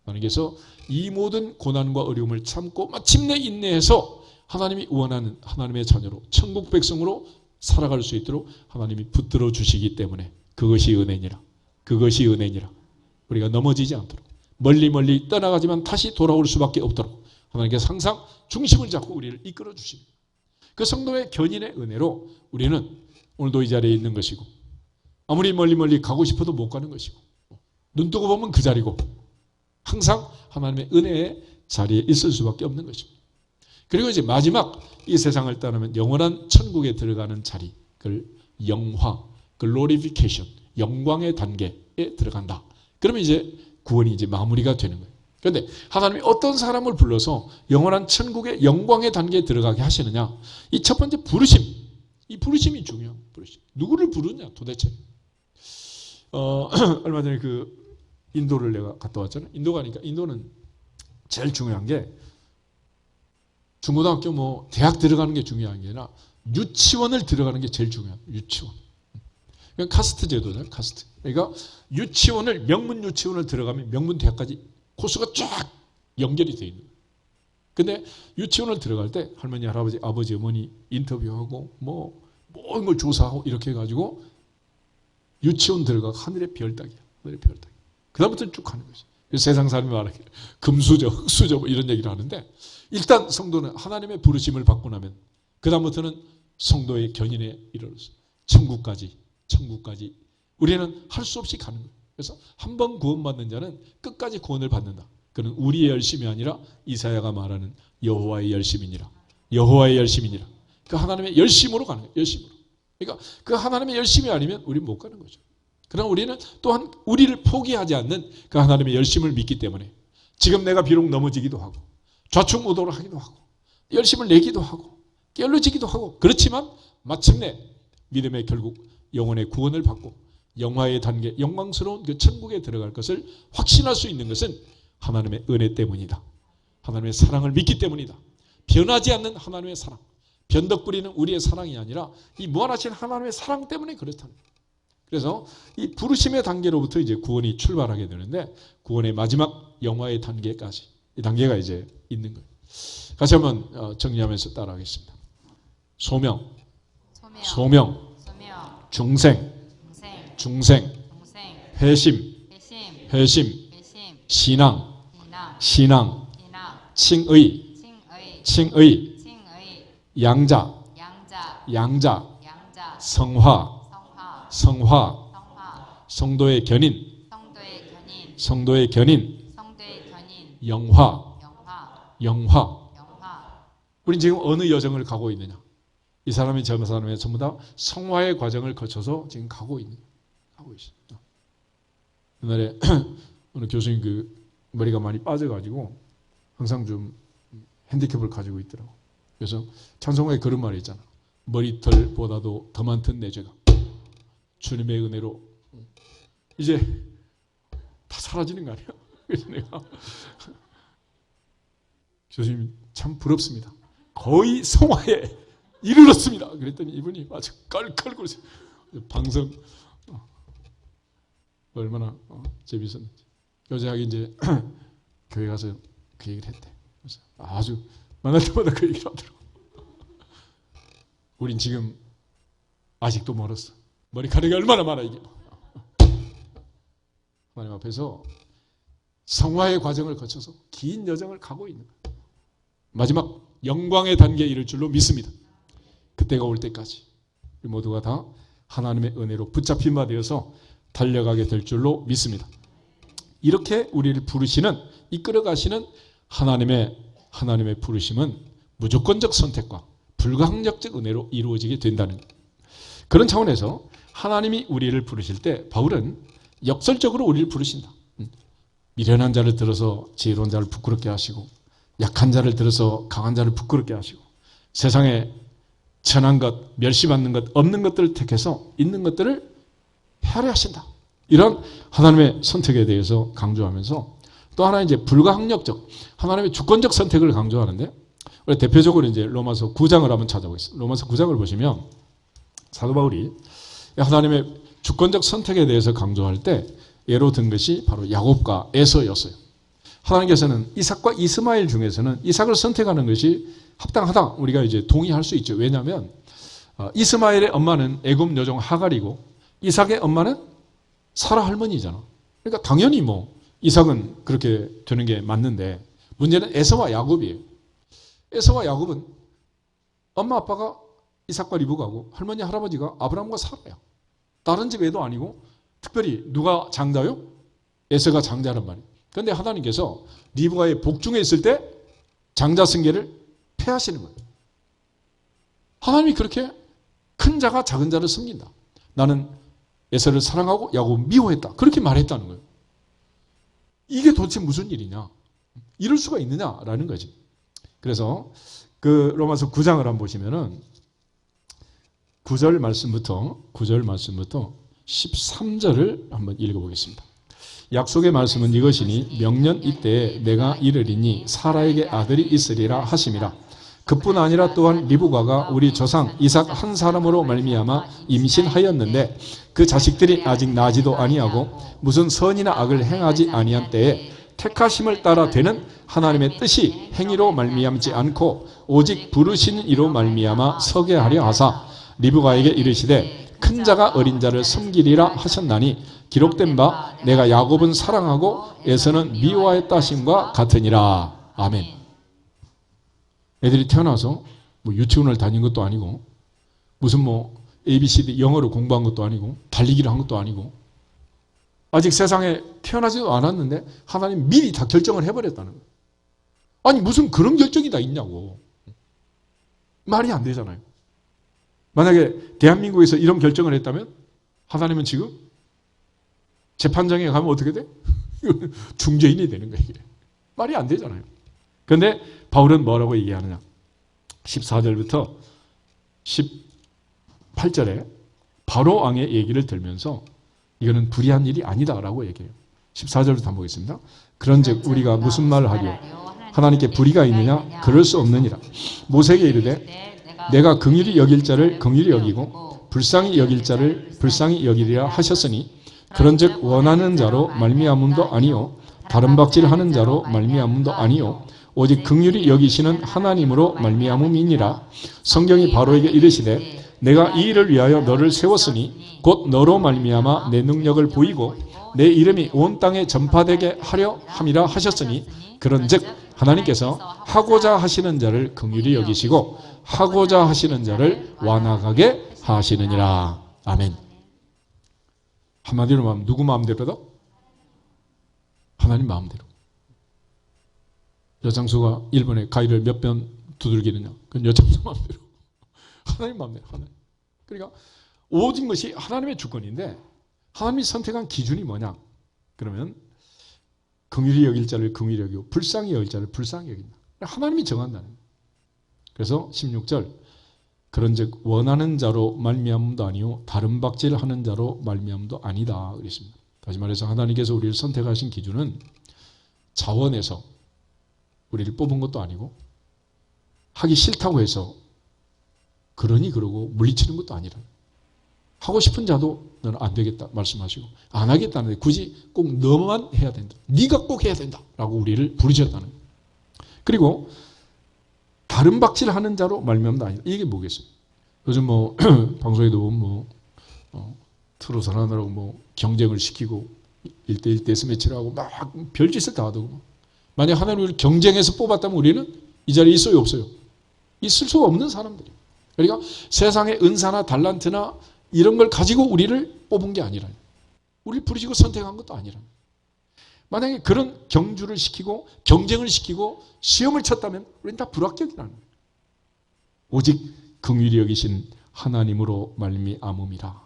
하나님께서 이 모든 고난과 어려움을 참고 마침내 인내해서 하나님이 원하는 하나님의 자녀로 천국 백성으로 살아갈 수 있도록 하나님이 붙들어 주시기 때문에 그것이 은혜니라. 그것이 은혜니라. 우리가 넘어지지 않도록 멀리 떠나가지만 다시 돌아올 수밖에 없도록 하나님께서 항상 중심을 잡고 우리를 이끌어 주십니다. 그 성도의 견인의 은혜로 우리는 오늘도 이 자리에 있는 것이고 아무리 멀리 가고 싶어도 못 가는 것이고 눈 뜨고 보면 그 자리고 항상 하나님의 은혜의 자리에 있을 수밖에 없는 것입니다. 그리고 이제 마지막 이 세상을 떠나면 영원한 천국에 들어가는 자리, 그걸 영화, glorification, 영광의 단계에 들어간다. 그러면 이제 구원이 이제 마무리가 되는 거예요. 그런데 하나님이 어떤 사람을 불러서 영원한 천국의 영광의 단계에 들어가게 하시느냐? 이 첫 번째 부르심, 이 부르심이 중요한 부르심. 누구를 부르냐 도대체? 얼마 전에 그 인도를 내가 갔다 왔잖아요. 인도 가니까 인도는 제일 중요한 게 중고등학교 뭐 대학 들어가는 게 중요한 게 아니라 유치원을 들어가는 게 제일 중요해요. 유치원. 그러니까 카스트 제도잖아요. 카스트. 그러니까 유치원을 명문 유치원을 들어가면 명문 대학까지 코스가 쫙 연결이 돼 있는 거예요. 근데 유치원을 들어갈 때 할머니, 할아버지, 아버지, 어머니 인터뷰하고 뭐 모든 걸 조사하고 이렇게 해가지고 유치원 들어가 하늘의 별 따기야. 하늘의 별 따기. 그다음부터는 쭉 가는 거죠. 세상 사람이 말하기를 금수저, 흑수저 뭐 이런 얘기를 하는데 일단 성도는 하나님의 부르심을 받고 나면 그다음부터는 성도의 견인에 이르러서 천국까지 우리는 할 수 없이 가는 거예요. 그래서 한 번 구원받는 자는 끝까지 구원을 받는다. 그는 우리의 열심이 아니라 이사야가 말하는 여호와의 열심이니라. 여호와의 열심이니라. 그 하나님의 열심으로 가는 거예요. 열심으로. 그러니까 그 하나님의 열심이 아니면 우리는 못 가는 거죠. 그러나 우리는 또한 우리를 포기하지 않는 그 하나님의 열심을 믿기 때문에 지금 내가 비록 넘어지기도 하고 좌충우돌을 하기도 하고 열심을 내기도 하고 게을러지기도 하고 그렇지만 마침내 믿음의 결국 영혼의 구원을 받고 영화의 단계, 영광스러운 그 천국에 들어갈 것을 확신할 수 있는 것은 하나님의 은혜 때문이다. 하나님의 사랑을 믿기 때문이다. 변하지 않는 하나님의 사랑, 변덕 부리는 우리의 사랑이 아니라 이 무한하신 하나님의 사랑 때문에 그렇다는 거예요. 그래서 이 부르심의 단계로부터 이제 구원이 출발하게 되는데 구원의 마지막 영화의 단계까지 이 단계가 이제 있는 거예요. 같이 한번 정리하면서 따라하겠습니다. 소명, 중생, 회심, 신앙, 칭의, 양자, 성화, 성도의 견인, 영화. 우린 지금 어느 여정을 가고 있느냐? 이 사람이 저 사람이 전부 다 성화의 과정을 거쳐서 지금 가고 있습니다. 옛날에 어느 교수님 그 머리가 많이 빠져가지고 항상 좀 핸디캡을 가지고 있더라고. 그래서 찬송가에 그런 말이 있잖아. 머리털보다도 더 많던 내 죄가 주님의 은혜로 이제 다 사라지는 거 아니야? 그래서 내가 교수님 참 부럽습니다. 거의 성화에 이르렀습니다. 그랬더니 이분이 아주 깔깔거리세요. 방송 얼마나 재밌었는지. 여자하고 이제 교회 가서 그 얘기를 했대. 그래서 아주 만날 때마다 그 얘기를 하더라고. 우린 지금 아직도 멀었어. 머리카락이 얼마나 많아 이게. 하나님 앞에서 성화의 과정을 거쳐서 긴 여정을 가고 있는 거예요. 마지막 영광의 단계에 이를 줄로 믿습니다. 그때가 올 때까지 우리 모두가 다 하나님의 은혜로 붙잡힌 바 되어서 달려가게 될 줄로 믿습니다. 이렇게 우리를 부르시는, 이끌어 가시는 하나님의 부르심은 무조건적 선택과 불가항력적 은혜로 이루어지게 된다는 거예요. 그런 차원에서 하나님이 우리를 부르실 때 바울은 역설적으로 우리를 부르신다. 미련한 자를 들어서 지혜로운 자를 부끄럽게 하시고, 약한 자를 들어서 강한 자를 부끄럽게 하시고, 세상에 천한 것, 멸시받는 것, 없는 것들을 택해서 있는 것들을 헤아려 하신다. 이런 하나님의 선택에 대해서 강조하면서 또 하나 이제 불가항력적, 하나님의 주권적 선택을 강조하는데, 우리 대표적으로 이제 로마서 9장을 한번 찾아보겠습니다. 로마서 9장을 보시면 사도 바울이 하나님의 주권적 선택에 대해서 강조할 때 예로 든 것이 바로 야곱과 에서였어요. 하나님께서는 이삭과 이스마엘 중에서는 이삭을 선택하는 것이 합당하다. 우리가 이제 동의할 수 있죠. 왜냐하면 이스마엘의 엄마는 애굽 여종 하갈이고 이삭의 엄마는 사라 할머니잖아. 그러니까 당연히 뭐 이삭은 그렇게 되는 게 맞는데 문제는 에서와 야곱이에요. 에서와 야곱은 엄마 아빠가 이삭과 리브가고 할머니 할아버지가 아브라함과 사라야. 다른 집 애도 아니고 특별히 누가 장자요? 에서가 장자란 말이에요. 그런데 하나님께서 리브가의 복중에 있을 때 장자 승계를 폐하시는 거예요. 하나님이 그렇게 큰 자가 작은 자를 섬긴다. 나는 에서를 사랑하고 야곱을 미워했다. 그렇게 말했다는 거예요. 이게 도대체 무슨 일이냐? 이럴 수가 있느냐라는 거지. 그래서 그 로마서 9장을 한번 보시면은 9절 말씀부터 13절을 한번 읽어보겠습니다. 약속의 말씀은 이것이니 명년 이때에 내가 이르리니 사라에게 아들이 있으리라 하심이라. 그뿐 아니라 또한 리브가가 우리 조상 이삭 한 사람으로 말미암아 임신하였는데 그 자식들이 아직 나지도 아니하고 무슨 선이나 악을 행하지 아니한 때에 택하심을 따라 되는 하나님의 뜻이 행위로 말미암지 않고 오직 부르신 이로 말미암아 서게 하려 하사 리브가에게 이르시되 큰 자가 어린 자를 섬기리라 하셨나니 기록된 바 내가 야곱은 사랑하고 에서는 미워하였다 하심과 같으니라. 아멘. 애들이 태어나서 뭐 유치원을 다닌 것도 아니고 무슨 뭐 ABCD 영어로 공부한 것도 아니고 달리기를 한 것도 아니고 아직 세상에 태어나지도 않았는데 하나님 미리 다 결정을 해버렸다는 거예요. 아니 무슨 그런 결정이 다 있냐고. 말이 안 되잖아요. 만약에 대한민국에서 이런 결정을 했다면 하나님은 지금 재판장에 가면 어떻게 돼? 중죄인이 되는 거예요. 말이 안 되잖아요. 그런데 바울은 뭐라고 얘기하느냐. 14절부터 18절에 바로 왕의 얘기를 들면서 이거는 불의한 일이 아니다라고 얘기해요. 14절부터 한번 보겠습니다. 그런즉 우리가 무슨 말을 하리요? 하나님께 불의가 있느냐? 그럴 수 없느니라. 모세에게 이르되 내가 긍휼히 여길 자를 긍휼히 여기고 불쌍히 여길 자를 불쌍히 여기리라 하셨으니 그런즉 원하는 자로 말미암음도 아니요 다른 박질하는 자로 말미암음도 아니요 오직 긍휼히 여기시는 하나님으로 말미암음이니라. 성경이 바로에게 이르시되 내가 이 일을 위하여 너를 세웠으니 곧 너로 말미암아 내 능력을 보이고 내 이름이 온 땅에 전파되게 하려 함이라 하셨으니 그런즉 하나님께서 하고자 하시는 자를 긍휼히 여기시고 하고자 하시는 자를 완악하게 하시느니라. 아멘. 한마디로 말하면 누구 마음대로다? 하나님 마음대로. 여장수가 일본에 가위를 몇 번 두들기느냐? 그건 여장수 마음대로. 하나님 마음대로. 하나님. 그러니까 오직 것이 하나님의 주권인데 하나님이 선택한 기준이 뭐냐? 그러면 긍휼히 여길 자를 긍휼히 여기고 불쌍히 여길 자를 불쌍히 여긴다. 하나님이 정한다는 거예요. 그래서 16절 그런즉 원하는 자로 말미암음도 아니요 다른 박질하는 자로 말미암음도 아니다 그랬습니다. 다시 말해서 하나님께서 우리를 선택하신 기준은 자원에서 우리를 뽑은 것도 아니고 하기 싫다고 해서 그러니 그러고 물리치는 것도 아니라 하고 싶은 자도 너는 안 되겠다 말씀하시고 안 하겠다는데 굳이 꼭 너만 해야 된다. 네가 꼭 해야 된다 라고 우리를 부르셨다는 거예요. 그리고 다른 박질하는 자로 말미암다 아니다. 이게 뭐겠어요? 요즘 뭐 방송에도 보면 트롯 하느라고 뭐 경쟁을 시키고 1대1 데스매치를 하고 막 별짓을 다 하더고 만약 하나님 우리를 경쟁해서 뽑았다면 우리는 이 자리에 있어요 없어요? 있을 수가 없는 사람들이에요. 그러니까 세상의 은사나 달란트나 이런 걸 가지고 우리를 뽑은 게 아니라 우리를 부르시고 선택한 것도 아니라 만약에 그런 경주를 시키고 경쟁을 시키고 시험을 쳤다면 우리는 다 불합격이라는 거예요. 오직 긍휼히 여기신 하나님으로 말미암음이라.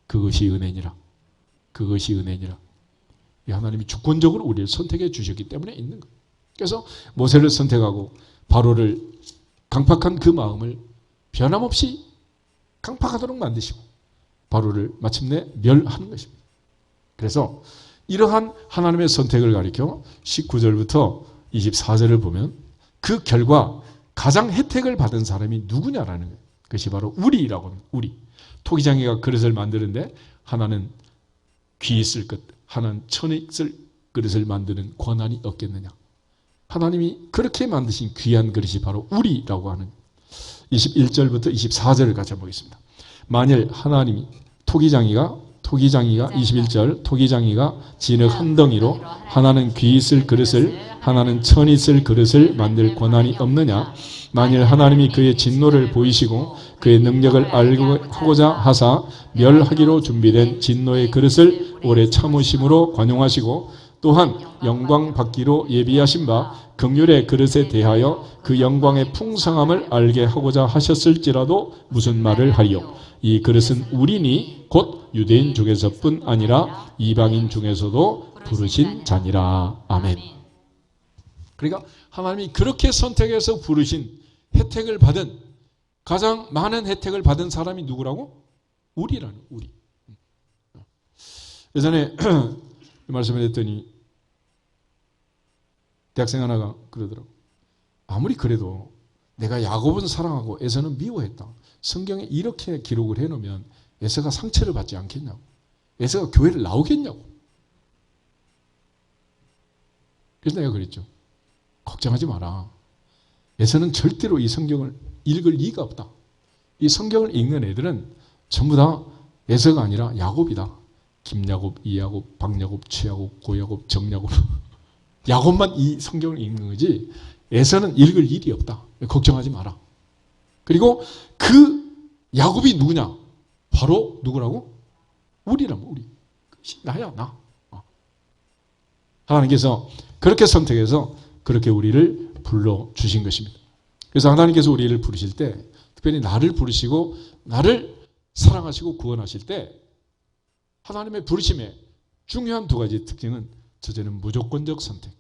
그것이 은혜니라. 그것이 은혜니라. 이 하나님이 주권적으로 우리를 선택해 주셨기 때문에 있는 거예요. 그래서 모세를 선택하고 바로를 강팍한 그 마음을 변함없이 강팍하도록 만드시고 바로를 마침내 멸하는 것입니다. 그래서 이러한 하나님의 선택을 가리켜 19절부터 24절을 보면 그 결과 가장 혜택을 받은 사람이 누구냐라는 거예요. 그것이 바로 우리라고 합니다. 우리. 토기장이가 그릇을 만드는데 하나는 귀 있을 것, 하나는 천이 있을 그릇을 만드는 권한이 없겠느냐. 하나님이 그렇게 만드신 귀한 그릇이 바로 우리라고 하는 21절부터 24절을 같이 보겠습니다. 만일 하나님이 토기장이가 21절 토기장이가 진흙 한 덩이로 하나는 귀 있을 그릇을 하나는 천 있을 그릇을 만들 권한이 없느냐. 만일 하나님이 그의 진노를 보이시고 그의 능력을 알고자 하사 멸하기로 준비된 진노의 그릇을 오래 참으심으로 관용하시고 또한 영광 받기로 예비하신 바 긍휼의 그릇에 대하여 그 영광의 풍성함을 알게 하고자 하셨을지라도 무슨 말을 하리요. 이 그릇은 우리니 곧 유대인 중에서뿐 아니라 이방인 중에서도 부르신 자니라. 아멘. 그러니까 하나님이 그렇게 선택해서 부르신 혜택을 받은 가장 많은 혜택을 받은 사람이 누구라고? 우리라는 우리. 예전에 이 말씀을 했더니 대학생 하나가 그러더라고. 아무리 그래도 내가 야곱은 사랑하고 에서는 미워했다. 성경에 이렇게 기록을 해놓으면 에서가 상처를 받지 않겠냐고. 에서가 교회를 나오겠냐고. 그래서 내가 그랬죠. 걱정하지 마라. 에서는 절대로 이 성경을 읽을 리가 없다. 이 성경을 읽는 애들은 전부 다 에서가 아니라 야곱이다. 김야곱, 이야곱, 박야곱, 최야곱, 고야곱, 정야곱. 야곱만 이 성경을 읽는 거지 에서는 읽을 일이 없다. 걱정하지 마라. 그리고 그 야곱이 누구냐? 바로 누구라고? 우리라면 우리. 나야 나. 하나님께서 그렇게 선택해서 그렇게 우리를 불러주신 것입니다. 그래서 하나님께서 우리를 부르실 때 특별히 나를 부르시고 나를 사랑하시고 구원하실 때 하나님의 부르심의 중요한 두 가지 특징은 첫째는 무조건적 선택,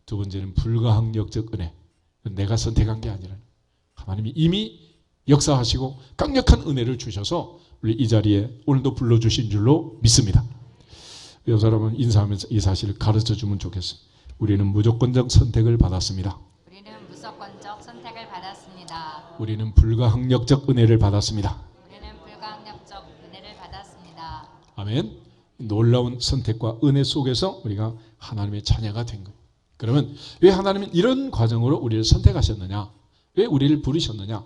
두 번째는 불가항력적 은혜. 내가 선택한 게 아니라 하나님이 이미 역사하시고 강력한 은혜를 주셔서 우리 이 자리에 오늘도 불러주신 줄로 믿습니다. 이 사람은 인사하면서 이 사실을 가르쳐주면 좋겠어요. 우리는 무조건적 선택을 받았습니다. 우리는 무조건적 선택을 받았습니다. 우리는 불가항력적 은혜를 받았습니다. 우리는 불가항력적 은혜를 받았습니다. 아멘. 놀라운 선택과 은혜 속에서 우리가 하나님의 자녀가 된 거예요. 그러면 왜 하나님은 이런 과정으로 우리를 선택하셨느냐? 왜 우리를 부르셨느냐?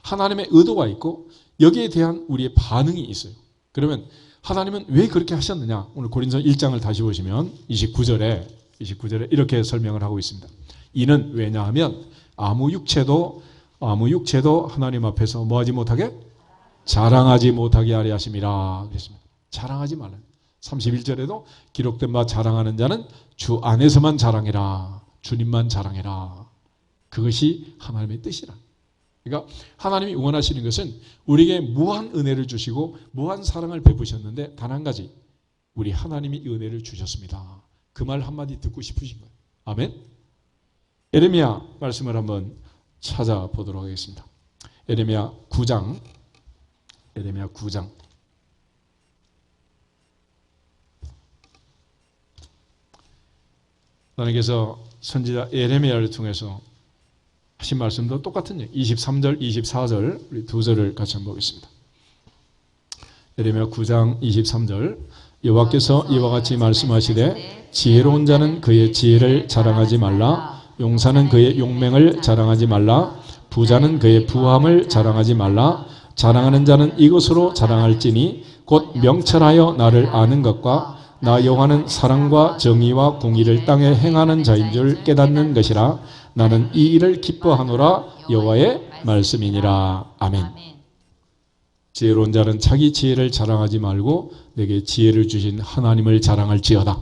하나님의 의도가 있고 여기에 대한 우리의 반응이 있어요. 그러면 하나님은 왜 그렇게 하셨느냐? 오늘 고린도서 1장을 다시 보시면 29절에 이렇게 설명을 하고 있습니다. 이는 왜냐하면 아무 육체도 하나님 앞에서 뭐하지 못하게? 자랑하지 못하게 하려 하심이라 그랬습니다. 자랑하지 말라. 31절에도 기록된 바 자랑하는 자는 주 안에서만 자랑해라. 주님만 자랑해라. 그것이 하나님의 뜻이라. 그러니까 하나님이 원하시는 것은 우리에게 무한 은혜를 주시고 무한 사랑을 베푸셨는데 단 한 가지, 우리 하나님이 은혜를 주셨습니다. 그 말 한마디 듣고 싶으신 거예요. 아멘. 예레미야 말씀을 한번 찾아보도록 하겠습니다. 예레미야 9장, 예레미야 9장. 하나님께서 선지자 예레미야를 통해서 하신 말씀도 똑같은 얘기. 23절, 24절 우리 두 절을 같이 한번 보겠습니다. 예레미야 9장 23절. 여호와께서 이와 같이 말씀하시되 지혜로운 자는 그의 지혜를 자랑하지 말라. 용사는 그의 용맹을 자랑하지 말라. 부자는 그의 부함을 자랑하지 말라. 자랑하는 자는 이것으로 자랑할지니 곧 명철하여 나를 아는 것과 나 여호와는 사랑과 정의와 공의를 땅에 행하는 자인 줄 깨닫는 것이라. 나는 이 일을 기뻐하노라. 여호와의 말씀이니라. 아멘. 지혜로운 자는 자기 지혜를 자랑하지 말고 내게 지혜를 주신 하나님을 자랑할지어다.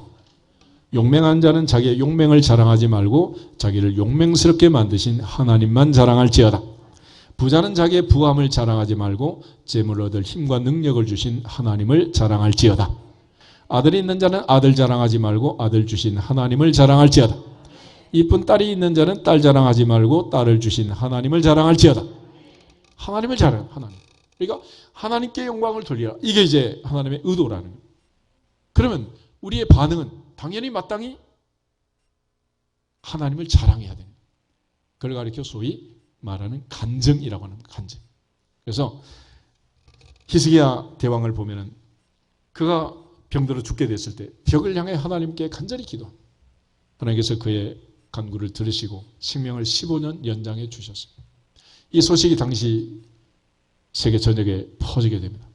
용맹한 자는 자기의 용맹을 자랑하지 말고 자기를 용맹스럽게 만드신 하나님만 자랑할지어다. 부자는 자기의 부함을 자랑하지 말고 재물 얻을 힘과 능력을 주신 하나님을 자랑할지어다. 아들이 있는 자는 아들 자랑하지 말고 아들 주신 하나님을 자랑할지어다. 이쁜 딸이 있는 자는 딸 자랑하지 말고 딸을 주신 하나님을 자랑할지어다. 하나님을 자랑, 하나님. 그러니까 하나님께 영광을 돌리라. 이게 이제 하나님의 의도라는 거예요. 그러면 우리의 반응은 당연히 마땅히 하나님을 자랑해야 됩니다. 그걸 가리켜 소위 말하는 간증이라고 하는 간증. 그래서 히스기야 대왕을 보면은 그가 병들어 죽게 됐을 때 벽을 향해 하나님께 간절히 기도합니다. 하나님께서 그의 간구를 들으시고 생명을 15년 연장해 주셨습니다. 이 소식이 당시 세계 전역에 퍼지게 됩니다.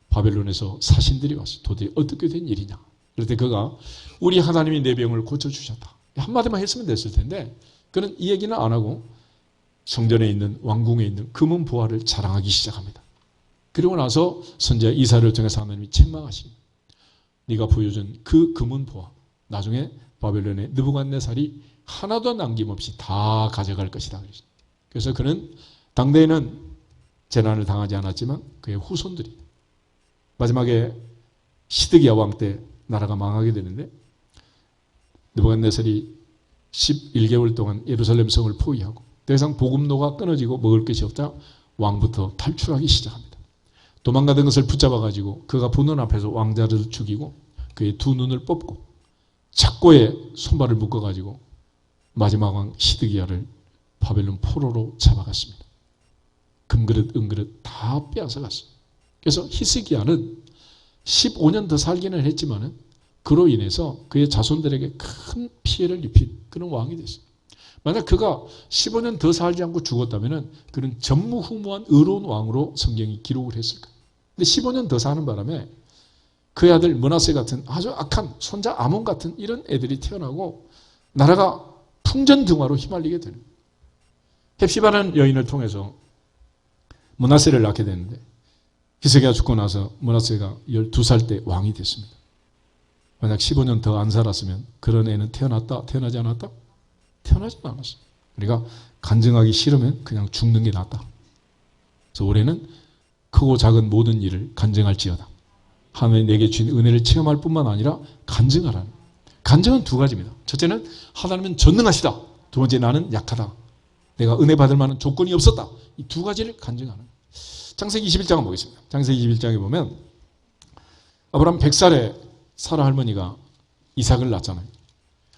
바벨론에서 사신들이 왔어요. 도대체 어떻게 된 일이냐. 그럴 때 그가 우리 하나님이 내 병을 고쳐주셨다. 한마디만 했으면 됐을 텐데 그는 이 얘기는 안 하고 성전에 있는 왕궁에 있는 금은 보화를 자랑하기 시작합니다. 그리고 나서 선지자 이사야를 통해서 하나님이 책망하십니다. 네가 보여준 그 금은 보화 나중에 바벨론의 느부갓네살이 하나도 남김없이 다 가져갈 것이다. 그래서 그는 당대에는 재난을 당하지 않았지만 그의 후손들이 마지막에 시드기야 왕 때 나라가 망하게 되는데 느부갓네살이 11개월 동안 예루살렘 성을 포위하고 더 이상 보급로가 끊어지고 먹을 것이 없자 왕부터 탈출하기 시작합니다. 도망가던 것을 붙잡아가지고 그가 보는 앞에서 왕자를 죽이고 그의 두 눈을 뽑고 착고에 손발을 묶어가지고 마지막 왕 시드기야를 바벨론 포로로 잡아갔습니다. 금그릇 은그릇 다 빼앗아 갔어요. 그래서 히스기야는 15년 더 살기는 했지만은 그로 인해서 그의 자손들에게 큰 피해를 입힌 그런 왕이 됐어요. 만약 그가 15년 더 살지 않고 죽었다면 그는 전무후무한 의로운 왕으로 성경이 기록을 했을 거예요. 근데 15년 더 사는 바람에 그의 아들 므낫세 같은 아주 악한 손자 아몬 같은 이런 애들이 태어나고 나라가 풍전등화로 휘말리게 되는 거예요. 헵시바라는 여인을 통해서 므낫세를 낳게 되는데 히스기야 죽고 나서 므낫세가 12살 때 왕이 됐습니다. 만약 15년 더 안 살았으면 그런 애는 태어났다? 태어나지 않았다? 태어나지 않았어요. 그러니까 간증하기 싫으면 그냥 죽는 게 낫다. 그래서 올해는 크고 작은 모든 일을 간증할지어다. 하나님이 내게 주신 은혜를 체험할 뿐만 아니라 간증하라는. 간증은 두 가지입니다. 첫째는 하나님은 전능하시다. 두 번째 나는 약하다. 내가 은혜 받을 만한 조건이 없었다. 이 두 가지를 간증하는. 창세기 21장을 보겠습니다. 창세기 21장에 보면 아브라함 100살에 사라 할머니가 이삭을 낳잖아요.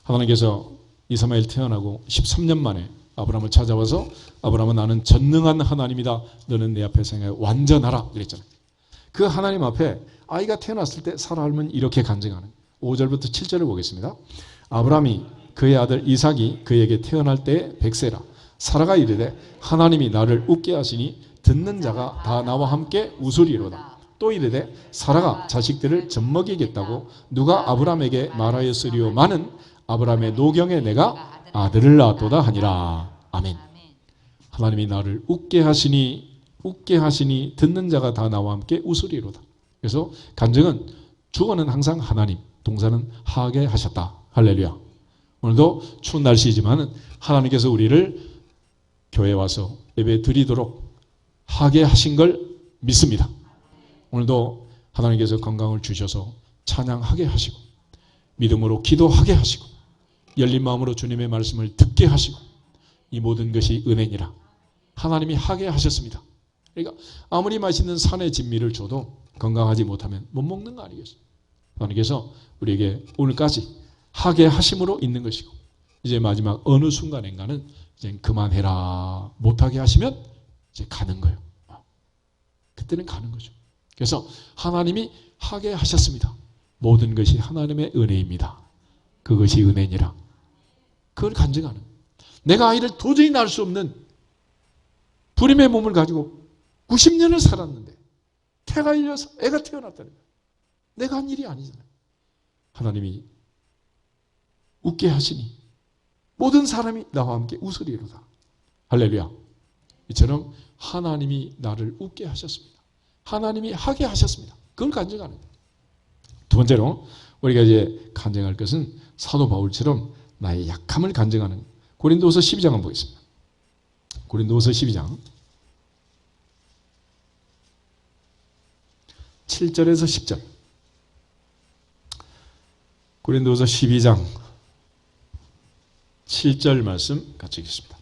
하나님께서 이스마엘 태어나고 13년 만에 아브라함을 찾아와서 아브라함은 나는 전능한 하나님이다. 너는 내 앞에 생각해 완전하라. 그랬잖아요. 그 하나님 앞에 아이가 태어났을 때 사라 할머니 이렇게 간증하는 5절부터 7절을 보겠습니다. 아브라함이 그의 아들 이삭이 그에게 태어날 때 100세라. 사라가 이르되 하나님이 나를 웃게 하시니 듣는 자가 다 나와 함께 웃으리로다. 또 이르되 사라가 자식들을 젖먹이겠다고 누가 아브라함에게 말하였으리오마는 아브라함의 노경에 내가 아들을 낳았도다 하니라. 아멘. 하나님이 나를 웃게 하시니 듣는 자가 다 나와 함께 웃으리로다. 그래서 간증은 주어는 항상 하나님, 동사는 하게 하셨다. 할렐루야. 오늘도 추운 날씨이지만 하나님께서 우리를 교회에 와서 예배 드리도록 하게 하신 걸 믿습니다. 오늘도 하나님께서 건강을 주셔서 찬양하게 하시고 믿음으로 기도하게 하시고 열린 마음으로 주님의 말씀을 듣게 하시고 이 모든 것이 은혜니라. 하나님이 하게 하셨습니다. 그러니까 아무리 맛있는 산의 진미를 줘도 건강하지 못하면 못 먹는 거 아니겠어요? 하나님께서 우리에게 오늘까지 하게 하심으로 있는 것이고 이제 마지막 어느 순간인가는 이제 그만해라 못하게 하시면 이제 가는 거예요. 그때는 가는 거죠. 그래서 하나님이 하게 하셨습니다. 모든 것이 하나님의 은혜입니다. 그것이 은혜니라. 그걸 간증하는 거예요. 내가 아이를 도저히 낳을 수 없는 불임의 몸을 가지고 90년을 살았는데 태가 일려서 애가 태어났다는 거예요. 내가 한 일이 아니잖아요. 하나님이 웃게 하시니 모든 사람이 나와 함께 웃으리로다. 할렐루야. 이처럼 하나님이 나를 웃게 하셨습니다. 하나님이 하게 하셨습니다. 그걸 간증하는 거예요. 두 번째로 우리가 이제 간증할 것은 사도 바울처럼 나의 약함을 간증하는 거예요. 고린도후서 12장 한번 보겠습니다. 고린도후서 12장 7절에서 10절. 고린도후서 12장 7절 말씀 같이 읽겠습니다.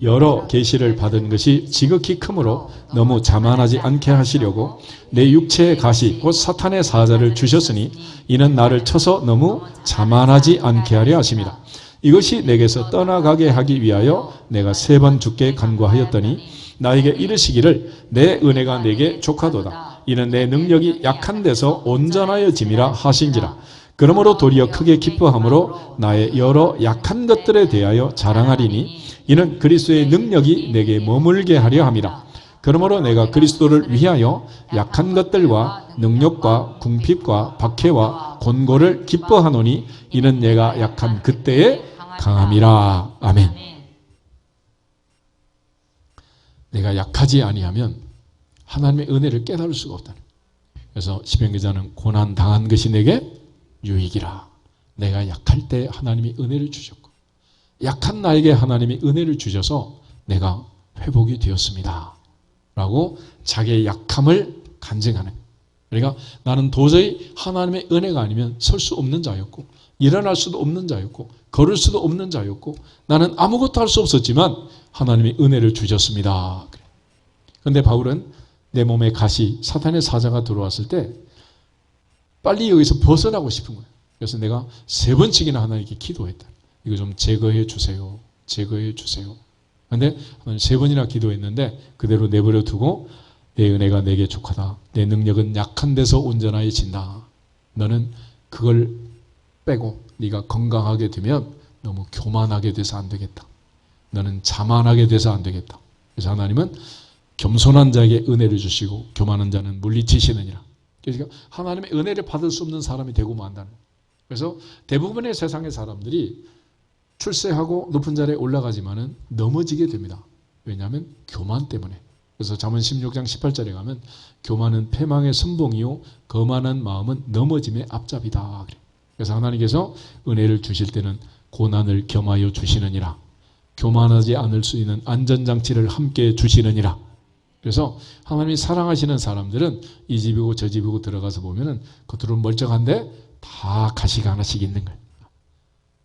여러 계시를 받은 것이 지극히 크므로 너무 자만하지 않게 하시려고 내 육체의 가시 곧 사탄의 사자를 주셨으니 이는 나를 쳐서 너무 자만하지 않게 하려 하심이라. 이것이 내게서 떠나가게 하기 위하여 내가 3번 주께 간구하였더니 나에게 이르시기를 내 은혜가 내게 족하도다. 이는 내 능력이 약한 데서 온전하여짐이라 하신지라. 그러므로 도리어 크게 기뻐함으로 나의 여러 약한 것들에 대하여 자랑하리니 이는 그리스도의 능력이 내게 머물게 하려 함이라. 그러므로 내가 그리스도를 위하여 약한 것들과 능력과 궁핍과 박해와 곤고를 기뻐하노니 이는 내가 약한 그때에 강함이라. 아멘. 내가 약하지 아니하면 하나님의 은혜를 깨달을 수가 없다는 거예요. 그래서 시편 기자는 고난 당한 것이 내게 유익이라. 내가 약할 때 하나님이 은혜를 주셨고 약한 나에게 하나님이 은혜를 주셔서 내가 회복이 되었습니다 라고 자기의 약함을 간증하는 거예요. 그러니까 나는 도저히 하나님의 은혜가 아니면 설 수 없는 자였고 일어날 수도 없는 자였고 걸을 수도 없는 자였고 나는 아무것도 할 수 없었지만 하나님이 은혜를 주셨습니다. 그런데 바울은 내 몸에 가시 사탄의 사자가 들어왔을 때 빨리 여기서 벗어나고 싶은 거예요. 그래서 내가 3번씩이나 하나님께 기도했다. 이거 좀 제거해 주세요. 제거해 주세요. 그런데 3번이나 기도했는데 그대로 내버려 두고 내 은혜가 내게 족하다. 내 능력은 약한 데서 온전해진다. 너는 그걸 빼고 네가 건강하게 되면 너무 교만하게 돼서 안 되겠다. 너는 자만하게 돼서 안 되겠다. 그래서 하나님은 겸손한 자에게 은혜를 주시고 교만한 자는 물리치시느니라. 그러니까 하나님의 은혜를 받을 수 없는 사람이 되고 만다는 거예요. 그래서 대부분의 세상의 사람들이 출세하고 높은 자리에 올라가지만은 넘어지게 됩니다. 왜냐하면 교만 때문에. 그래서 잠언 16장 18절에 가면 교만은 패망의 선봉이요 거만한 마음은 넘어짐의 앞잡이다. 그래서 하나님께서 은혜를 주실 때는 고난을 겸하여 주시느니라. 교만하지 않을 수 있는 안전장치를 함께 주시느니라. 그래서 하나님이 사랑하시는 사람들은 이 집이고 저 집이고 들어가서 보면은 겉으로는 멀쩡한데 다 가시가 하나씩 있는 거예요.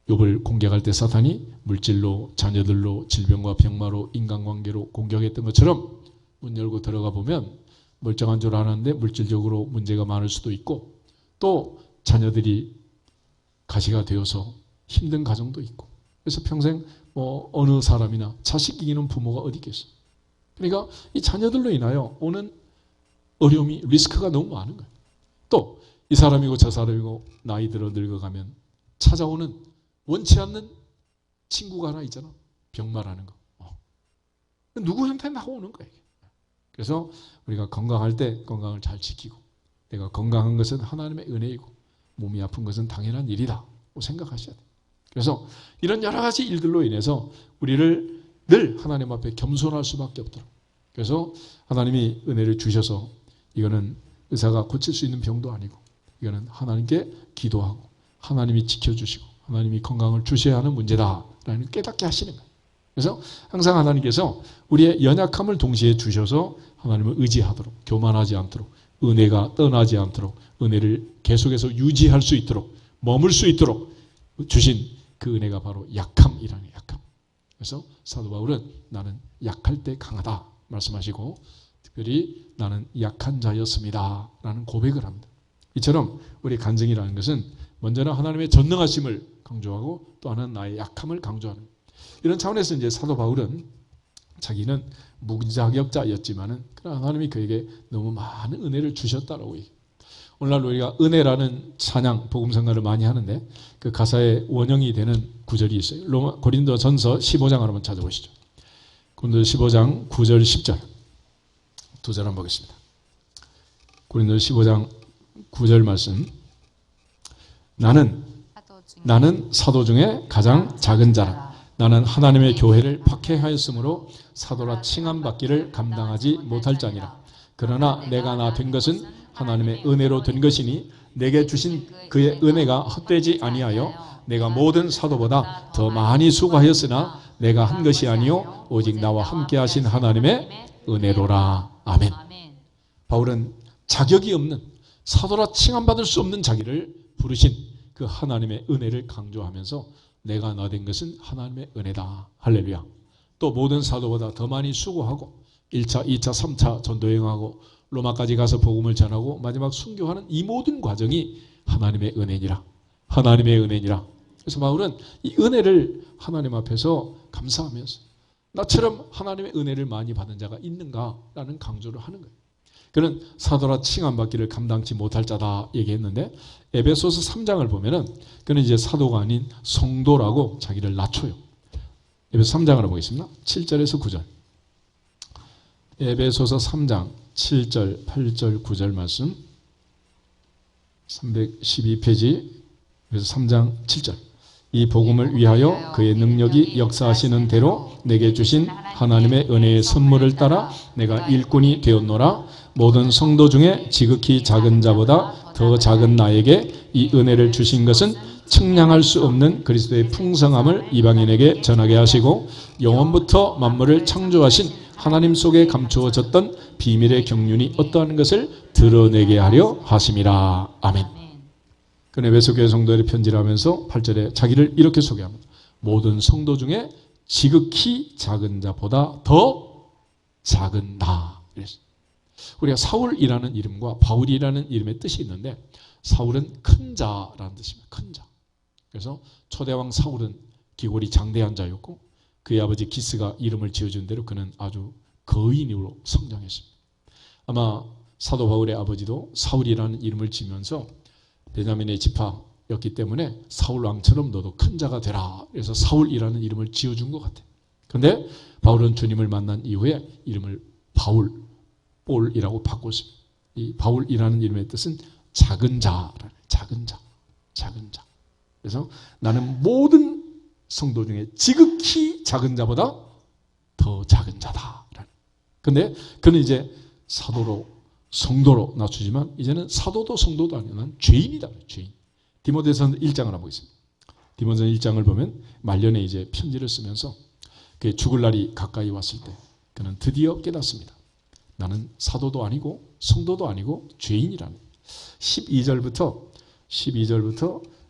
욥을 공격할 때 사탄이 물질로 자녀들로 질병과 병마로 인간관계로 공격했던 것처럼 문 열고 들어가 보면 멀쩡한 줄 아는데 물질적으로 문제가 많을 수도 있고 또 자녀들이 가시가 되어서 힘든 가정도 있고 그래서 평생 어느 사람이나 자식 이기는 부모가 어디 있겠어요. 그러니까 이 자녀들로 인하여 오는 어려움이 리스크가 너무 많은 거예요. 또 이 사람이고 저 사람이고 나이 들어 늙어가면 찾아오는 원치 않는 친구가 하나 있잖아. 병마라는 거. 누구한테나 하고 오는 거예요. 그래서 우리가 건강할 때 건강을 잘 지키고 내가 건강한 것은 하나님의 은혜이고 몸이 아픈 것은 당연한 일이다 생각하셔야 돼요. 그래서 이런 여러 가지 일들로 인해서 우리를 늘 하나님 앞에 겸손할 수밖에 없도록. 그래서 하나님이 은혜를 주셔서 이거는 의사가 고칠 수 있는 병도 아니고 이거는 하나님께 기도하고 하나님이 지켜주시고 하나님이 건강을 주셔야 하는 문제다라는 깨닫게 하시는 거예요. 그래서 항상 하나님께서 우리의 연약함을 동시에 주셔서 하나님을 의지하도록 교만하지 않도록 은혜가 떠나지 않도록 은혜를 계속해서 유지할 수 있도록 머물 수 있도록 주신 그 은혜가 바로 약함이라는 약함. 그래서 사도 바울은 나는 약할 때 강하다 말씀하시고 특별히 나는 약한 자였습니다 라는 고백을 합니다. 이처럼 우리 간증이라는 것은 먼저는 하나님의 전능하심을 강조하고 또 하나는 나의 약함을 강조하는, 이런 차원에서 이제 사도 바울은 자기는 무자격자였지만은 그러나 하나님이 그에게 너무 많은 은혜를 주셨다라고 얘기해요. 오늘날 우리가 은혜라는 찬양, 복음성가를 많이 하는데 그 가사의 원형이 되는 구절이 있어요. 고린도전서 15장을 한번 찾아보시죠. 고린도 15장 9절 10절 두 절 한번 보겠습니다. 고린도 15장 9절 말씀. 나는 사도 중에 가장 작은 자라. 나는 하나님의 교회를 박해하였으므로 사도라 칭함받기를 감당하지 못할 자니라. 그러나 내가 나 된 것은 하나님의 은혜로 된 것이니 내게 주신 그의 은혜가 헛되지 아니하여 내가 모든 사도보다 더 많이 수고하였으나 내가 한 것이 아니요 오직 나와 함께 하신 하나님의 은혜로라. 아멘. 바울은 자격이 없는, 사도라 칭함받을 수 없는 자기를 부르신 그 하나님의 은혜를 강조하면서 내가 나 된 것은 하나님의 은혜다. 할렐루야. 또 모든 사도보다 더 많이 수고하고 1차, 2차, 3차 전도여행하고 로마까지 가서 복음을 전하고 마지막 순교하는 이 모든 과정이 하나님의 은혜니라. 하나님의 은혜니라. 그래서 바울은 이 은혜를 하나님 앞에서 감사하면서 나처럼 하나님의 은혜를 많이 받은 자가 있는가라는 강조를 하는 거예요. 그는 사도라 칭함받기를 감당치 못할 자다 얘기했는데 에베소서 3장을 보면은 그는 이제 사도가 아닌 성도라고 자기를 낮춰요. 에베소 3장을 보겠습니다. 7절에서 9절. 에베소서 3장 7절, 8절, 9절 말씀 312페이지 그래서 3장 7절. 이 복음을 위하여 그의 능력이 역사하시는 대로 내게 주신 하나님의 은혜의 선물을 따라 내가 일꾼이 되었노라. 모든 성도 중에 지극히 작은 자보다 더 작은 나에게 이 은혜를 주신 것은 측량할 수 없는 그리스도의 풍성함을 이방인에게 전하게 하시고 영원부터 만물을 창조하신 하나님 속에 감추어졌던 비밀의 경륜이 어떠한 것을 드러내게 하려 하심이라. 아멘. 그는 에베소 교회 성도들의 편지를 하면서 8절에 자기를 이렇게 소개합니다. 모든 성도 중에 지극히 작은 자보다 더 작은 나. 우리가 사울이라는 이름과 바울이라는 이름의 뜻이 있는데 사울은 큰 자라는 뜻입니다. 큰 자. 그래서 초대왕 사울은 기골이 장대한 자였고 그의 아버지 기스가 이름을 지어준 대로 그는 아주 거인으로 성장했습니다. 아마 사도 바울의 아버지도 사울이라는 이름을 지면서 베냐민의 지파였기 때문에 사울 왕처럼 너도 큰 자가 되라. 그래서 사울이라는 이름을 지어준 것 같아요. 그런데 바울은 주님을 만난 이후에 이름을 볼이라고 바꿨습니다. 이 바울이라는 이름의 뜻은 작은 자, 작은 자, 작은 자. 그래서 나는 모든 성도 중에 지극히 작은 자보다 더 작은 자다. 그런데 그는 이제 사도로 성도로 낮추지만 이제는 사도도 성도도 아니야. 난 죄인이다. 죄인. 디모데전서 1장을 한번 보겠습니다. 디모데전서 1장을 보면 말년에 이제 편지를 쓰면서 그의 죽을 날이 가까이 왔을 때 그는 드디어 깨닫습니다. 나는 사도도 아니고 성도도 아니고 죄인이라는 12절부터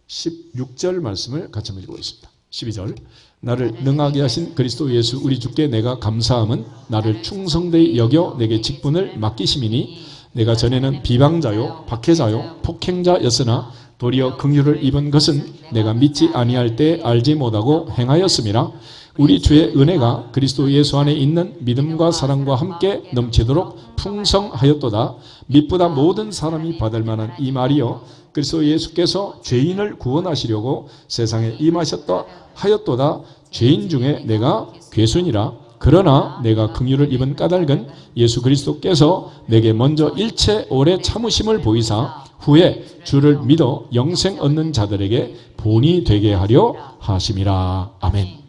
16절 말씀을 같이 한번 읽어보겠습니다. 12절. 나를 능하게 하신 그리스도 예수 우리 주께 내가 감사함은 나를 충성되이 여겨 내게 직분을 맡기심이니 내가 전에는 비방자요 박해자요 폭행자였으나 도리어 긍휼을 입은 것은 내가 믿지 아니할 때 알지 못하고 행하였음이라. 우리 주의 은혜가 그리스도 예수 안에 있는 믿음과 사랑과 함께 넘치도록 풍성하였도다. mit보다 모든 사람이 받을 만한 이 말이여 그리스도 예수께서 죄인을 구원하시려고 세상에 임하셨다 하였도다. 죄인 중에 내가 괴순이라. 그러나 내가 긍휼을 입은 까닭은 예수 그리스도께서 내게 먼저 일체 오래 참으심을 보이사 후에 주를 믿어 영생 얻는 자들에게 본이 되게 하려 하심이라. 아멘.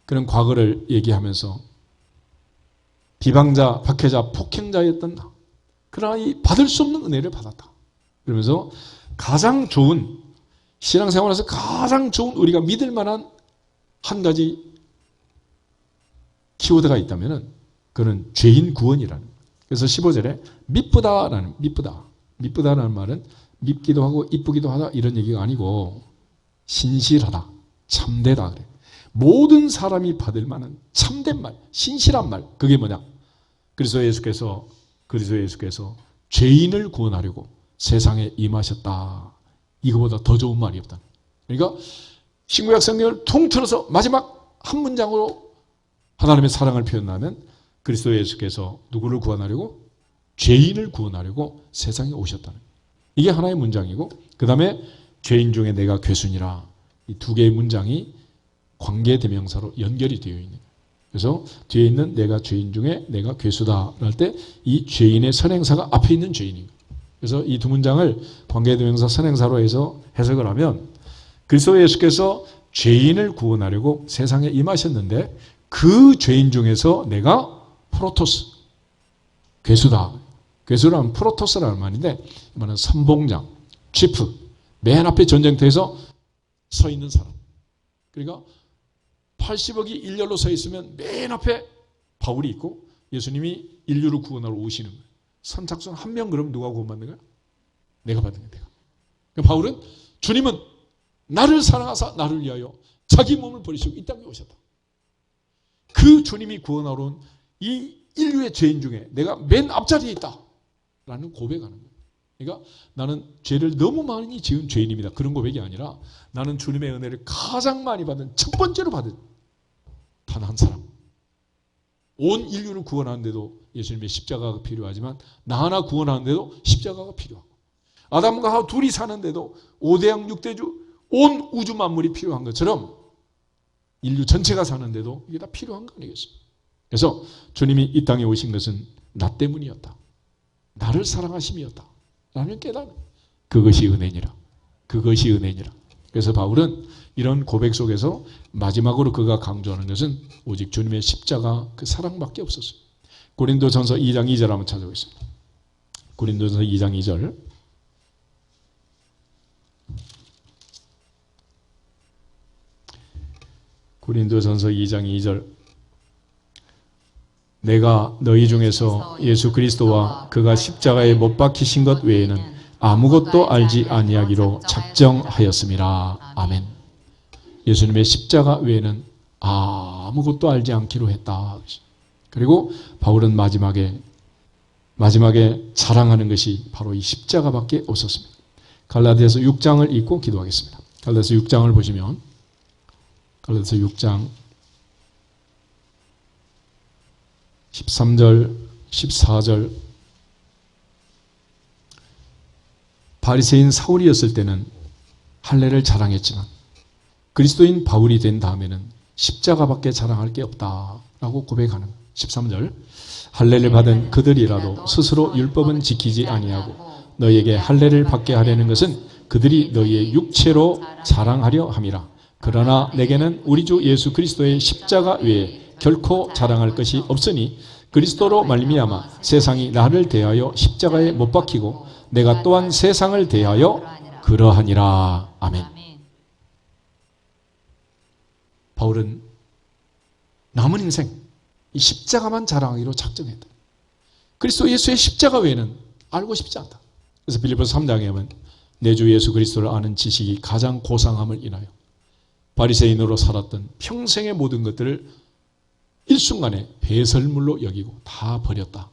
그는 과거를 얘기하면서 비방자, 박해자, 폭행자였던 나. 그러나 이 받을 수 없는 은혜를 받았다. 그러면서 가장 좋은 신앙생활에서 가장 좋은 우리가 믿을 만한 한 가지 키워드가 있다면 그는 죄인 구원이라는. 그래서 15절에 mit보다라는 말은 밉기도 하고 이쁘기도 하다 이런 얘기가 아니고 신실하다, 참되다 그래. 모든 사람이 받을 만한 참된 말, 신실한 말. 그게 뭐냐? 그리스도 예수께서 죄인을 구원하려고 세상에 임하셨다. 이거보다 더 좋은 말이 없다. 그러니까 신구약 성경을 통틀어서 마지막 한 문장으로 하나님의 사랑을 표현하면 그리스도 예수께서 누구를 구원하려고? 죄인을 구원하려고 세상에 오셨다는 거예요. 이게 하나의 문장이고, 그 다음에 죄인 중에 내가 괴순이라, 이 두 개의 문장이 관계대명사로 연결이 되어 있는 거예요. 그래서 뒤에 있는 내가 죄인 중에 내가 괴수다 할 때 이 죄인의 선행사가 앞에 있는 죄인인 거예요. 그래서 이 두 문장을 관계대명사 선행사로 해서 해석을 하면 그리스도 예수께서 죄인을 구원하려고 세상에 임하셨는데 그 죄인 중에서 내가 프로토스, 괴수다. 괴수라는 프로토스라는 말인데 이 말은 선봉장, 치프, 맨 앞에 전쟁터에서 서 있는 사람. 그러니까 80억이 일렬로 서 있으면 맨 앞에 바울이 있고 예수님이 인류를 구원하러 오시는 거예요. 선착순 한 명 그러면 누가 구원받는 거야? 내가 받는 거야. 내가. 그러니까 바울은 주님은 나를 사랑하사 나를 위하여 자기 몸을 버리시고 이 땅에 오셨다. 그 주님이 구원하러 온 이 인류의 죄인 중에 내가 맨 앞자리에 있다 라는 고백하는 거예요. 그러니까 나는 죄를 너무 많이 지은 죄인입니다. 그런 고백이 아니라 나는 주님의 은혜를 가장 많이 받은 첫 번째로 받은 단 한 사람. 온 인류를 구원하는데도 예수님의 십자가가 필요하지만 나 하나 구원하는데도 십자가가 필요하고 아담과 하와 둘이 사는데도 5대양 6대주 온 우주 만물이 필요한 것처럼 인류 전체가 사는데도 이게 다 필요한 거 아니겠습니까? 그래서 주님이 이 땅에 오신 것은 나 때문이었다. 나를 사랑하심이었다. 라는 깨달음. 그것이 은혜니라. 그것이 은혜니라. 그래서 바울은 이런 고백 속에서 마지막으로 그가 강조하는 것은 오직 주님의 십자가 그 사랑밖에 없었어요. 고린도전서 2장 2절 한번 찾아보겠습니다. 고린도전서 2장 2절. 고린도전서 2장 2절. 내가 너희 중에서 예수 그리스도와 그가 십자가에 못 박히신 것 외에는 아무것도 알지 아니하기로 작정하였음이라. 아멘. 예수님의 십자가 외에는 아무것도 알지 않기로 했다. 그리고 바울은 마지막에 자랑하는 것이 바로 이 십자가밖에 없었습니다. 갈라디아서 6장을 읽고 기도하겠습니다. 갈라디아서 6장을 보시면 갈라디아서 6장 13절, 14절. 바리새인 사울이었을 때는 할례를 자랑했지만 그리스도인 바울이 된 다음에는 십자가밖에 자랑할 게 없다라고 고백하는 13절. 할례를 받은 그들이라도 스스로 율법은 지키지 아니하고 너희에게 할례를 받게 하려는 것은 그들이 너희의 육체로 자랑하려 함이라. 그러나 내게는 우리 주 예수 그리스도의 십자가 외에 결코 자랑할 것이 없으니 그리스도로 말미암아 세상이 나를 대하여 십자가에 못 박히고 내가 또한 세상을 대하여 그러하니라. 아멘. 바울은 남은 인생 이 십자가만 자랑하기로 작정했다. 그리스도 예수의 십자가 외에는 알고 싶지 않다. 그래서 빌립보서 3장에 보면 내 주 예수 그리스도를 아는 지식이 가장 고상함을 인하여 바리새인으로 살았던 평생의 모든 것들을 일순간에 배설물로 여기고 다 버렸다.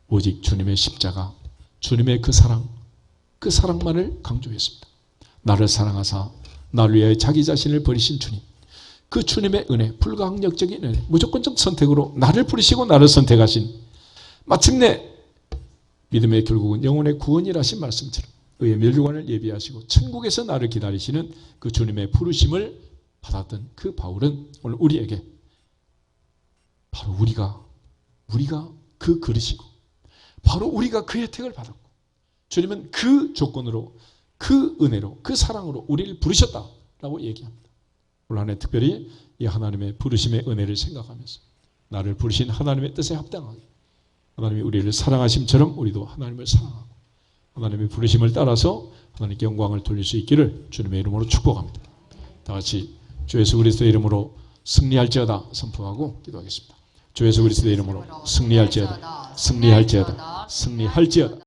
오직 주님의 십자가, 주님의 그 사랑만을 강조했습니다. 나를 사랑하사 나를 위하여 자기 자신을 버리신 주님, 그 주님의 은혜, 불가항력적인 은혜, 무조건적 선택으로 나를 부르시고 나를 선택하신 마침내 믿음의 결국은 영혼의 구원이라신 말씀처럼 의의 멸류관을 예비하시고 천국에서 나를 기다리시는 그 주님의 부르심을 받았던 그 바울은 오늘 우리에게 바로 우리가 그 그릇이고 바로 우리가 그 혜택을 받았고 주님은 그 조건으로 그 은혜로 그 사랑으로 우리를 부르셨다라고 얘기합니다. 오늘 한 해 특별히 이 하나님의 부르심의 은혜를 생각하면서 나를 부르신 하나님의 뜻에 합당하게 하나님이 우리를 사랑하심처럼 우리도 하나님을 사랑하고 하나님의 부르심을 따라서 하나님께 영광을 돌릴 수 있기를 주님의 이름으로 축복합니다. 다 같이 주 예수 그리스도의 이름으로 승리할지어다 선포하고 기도하겠습니다. 주 예수 그리스도의 이름으로 승리할지어다, 승리할지어다, 승리할지어다.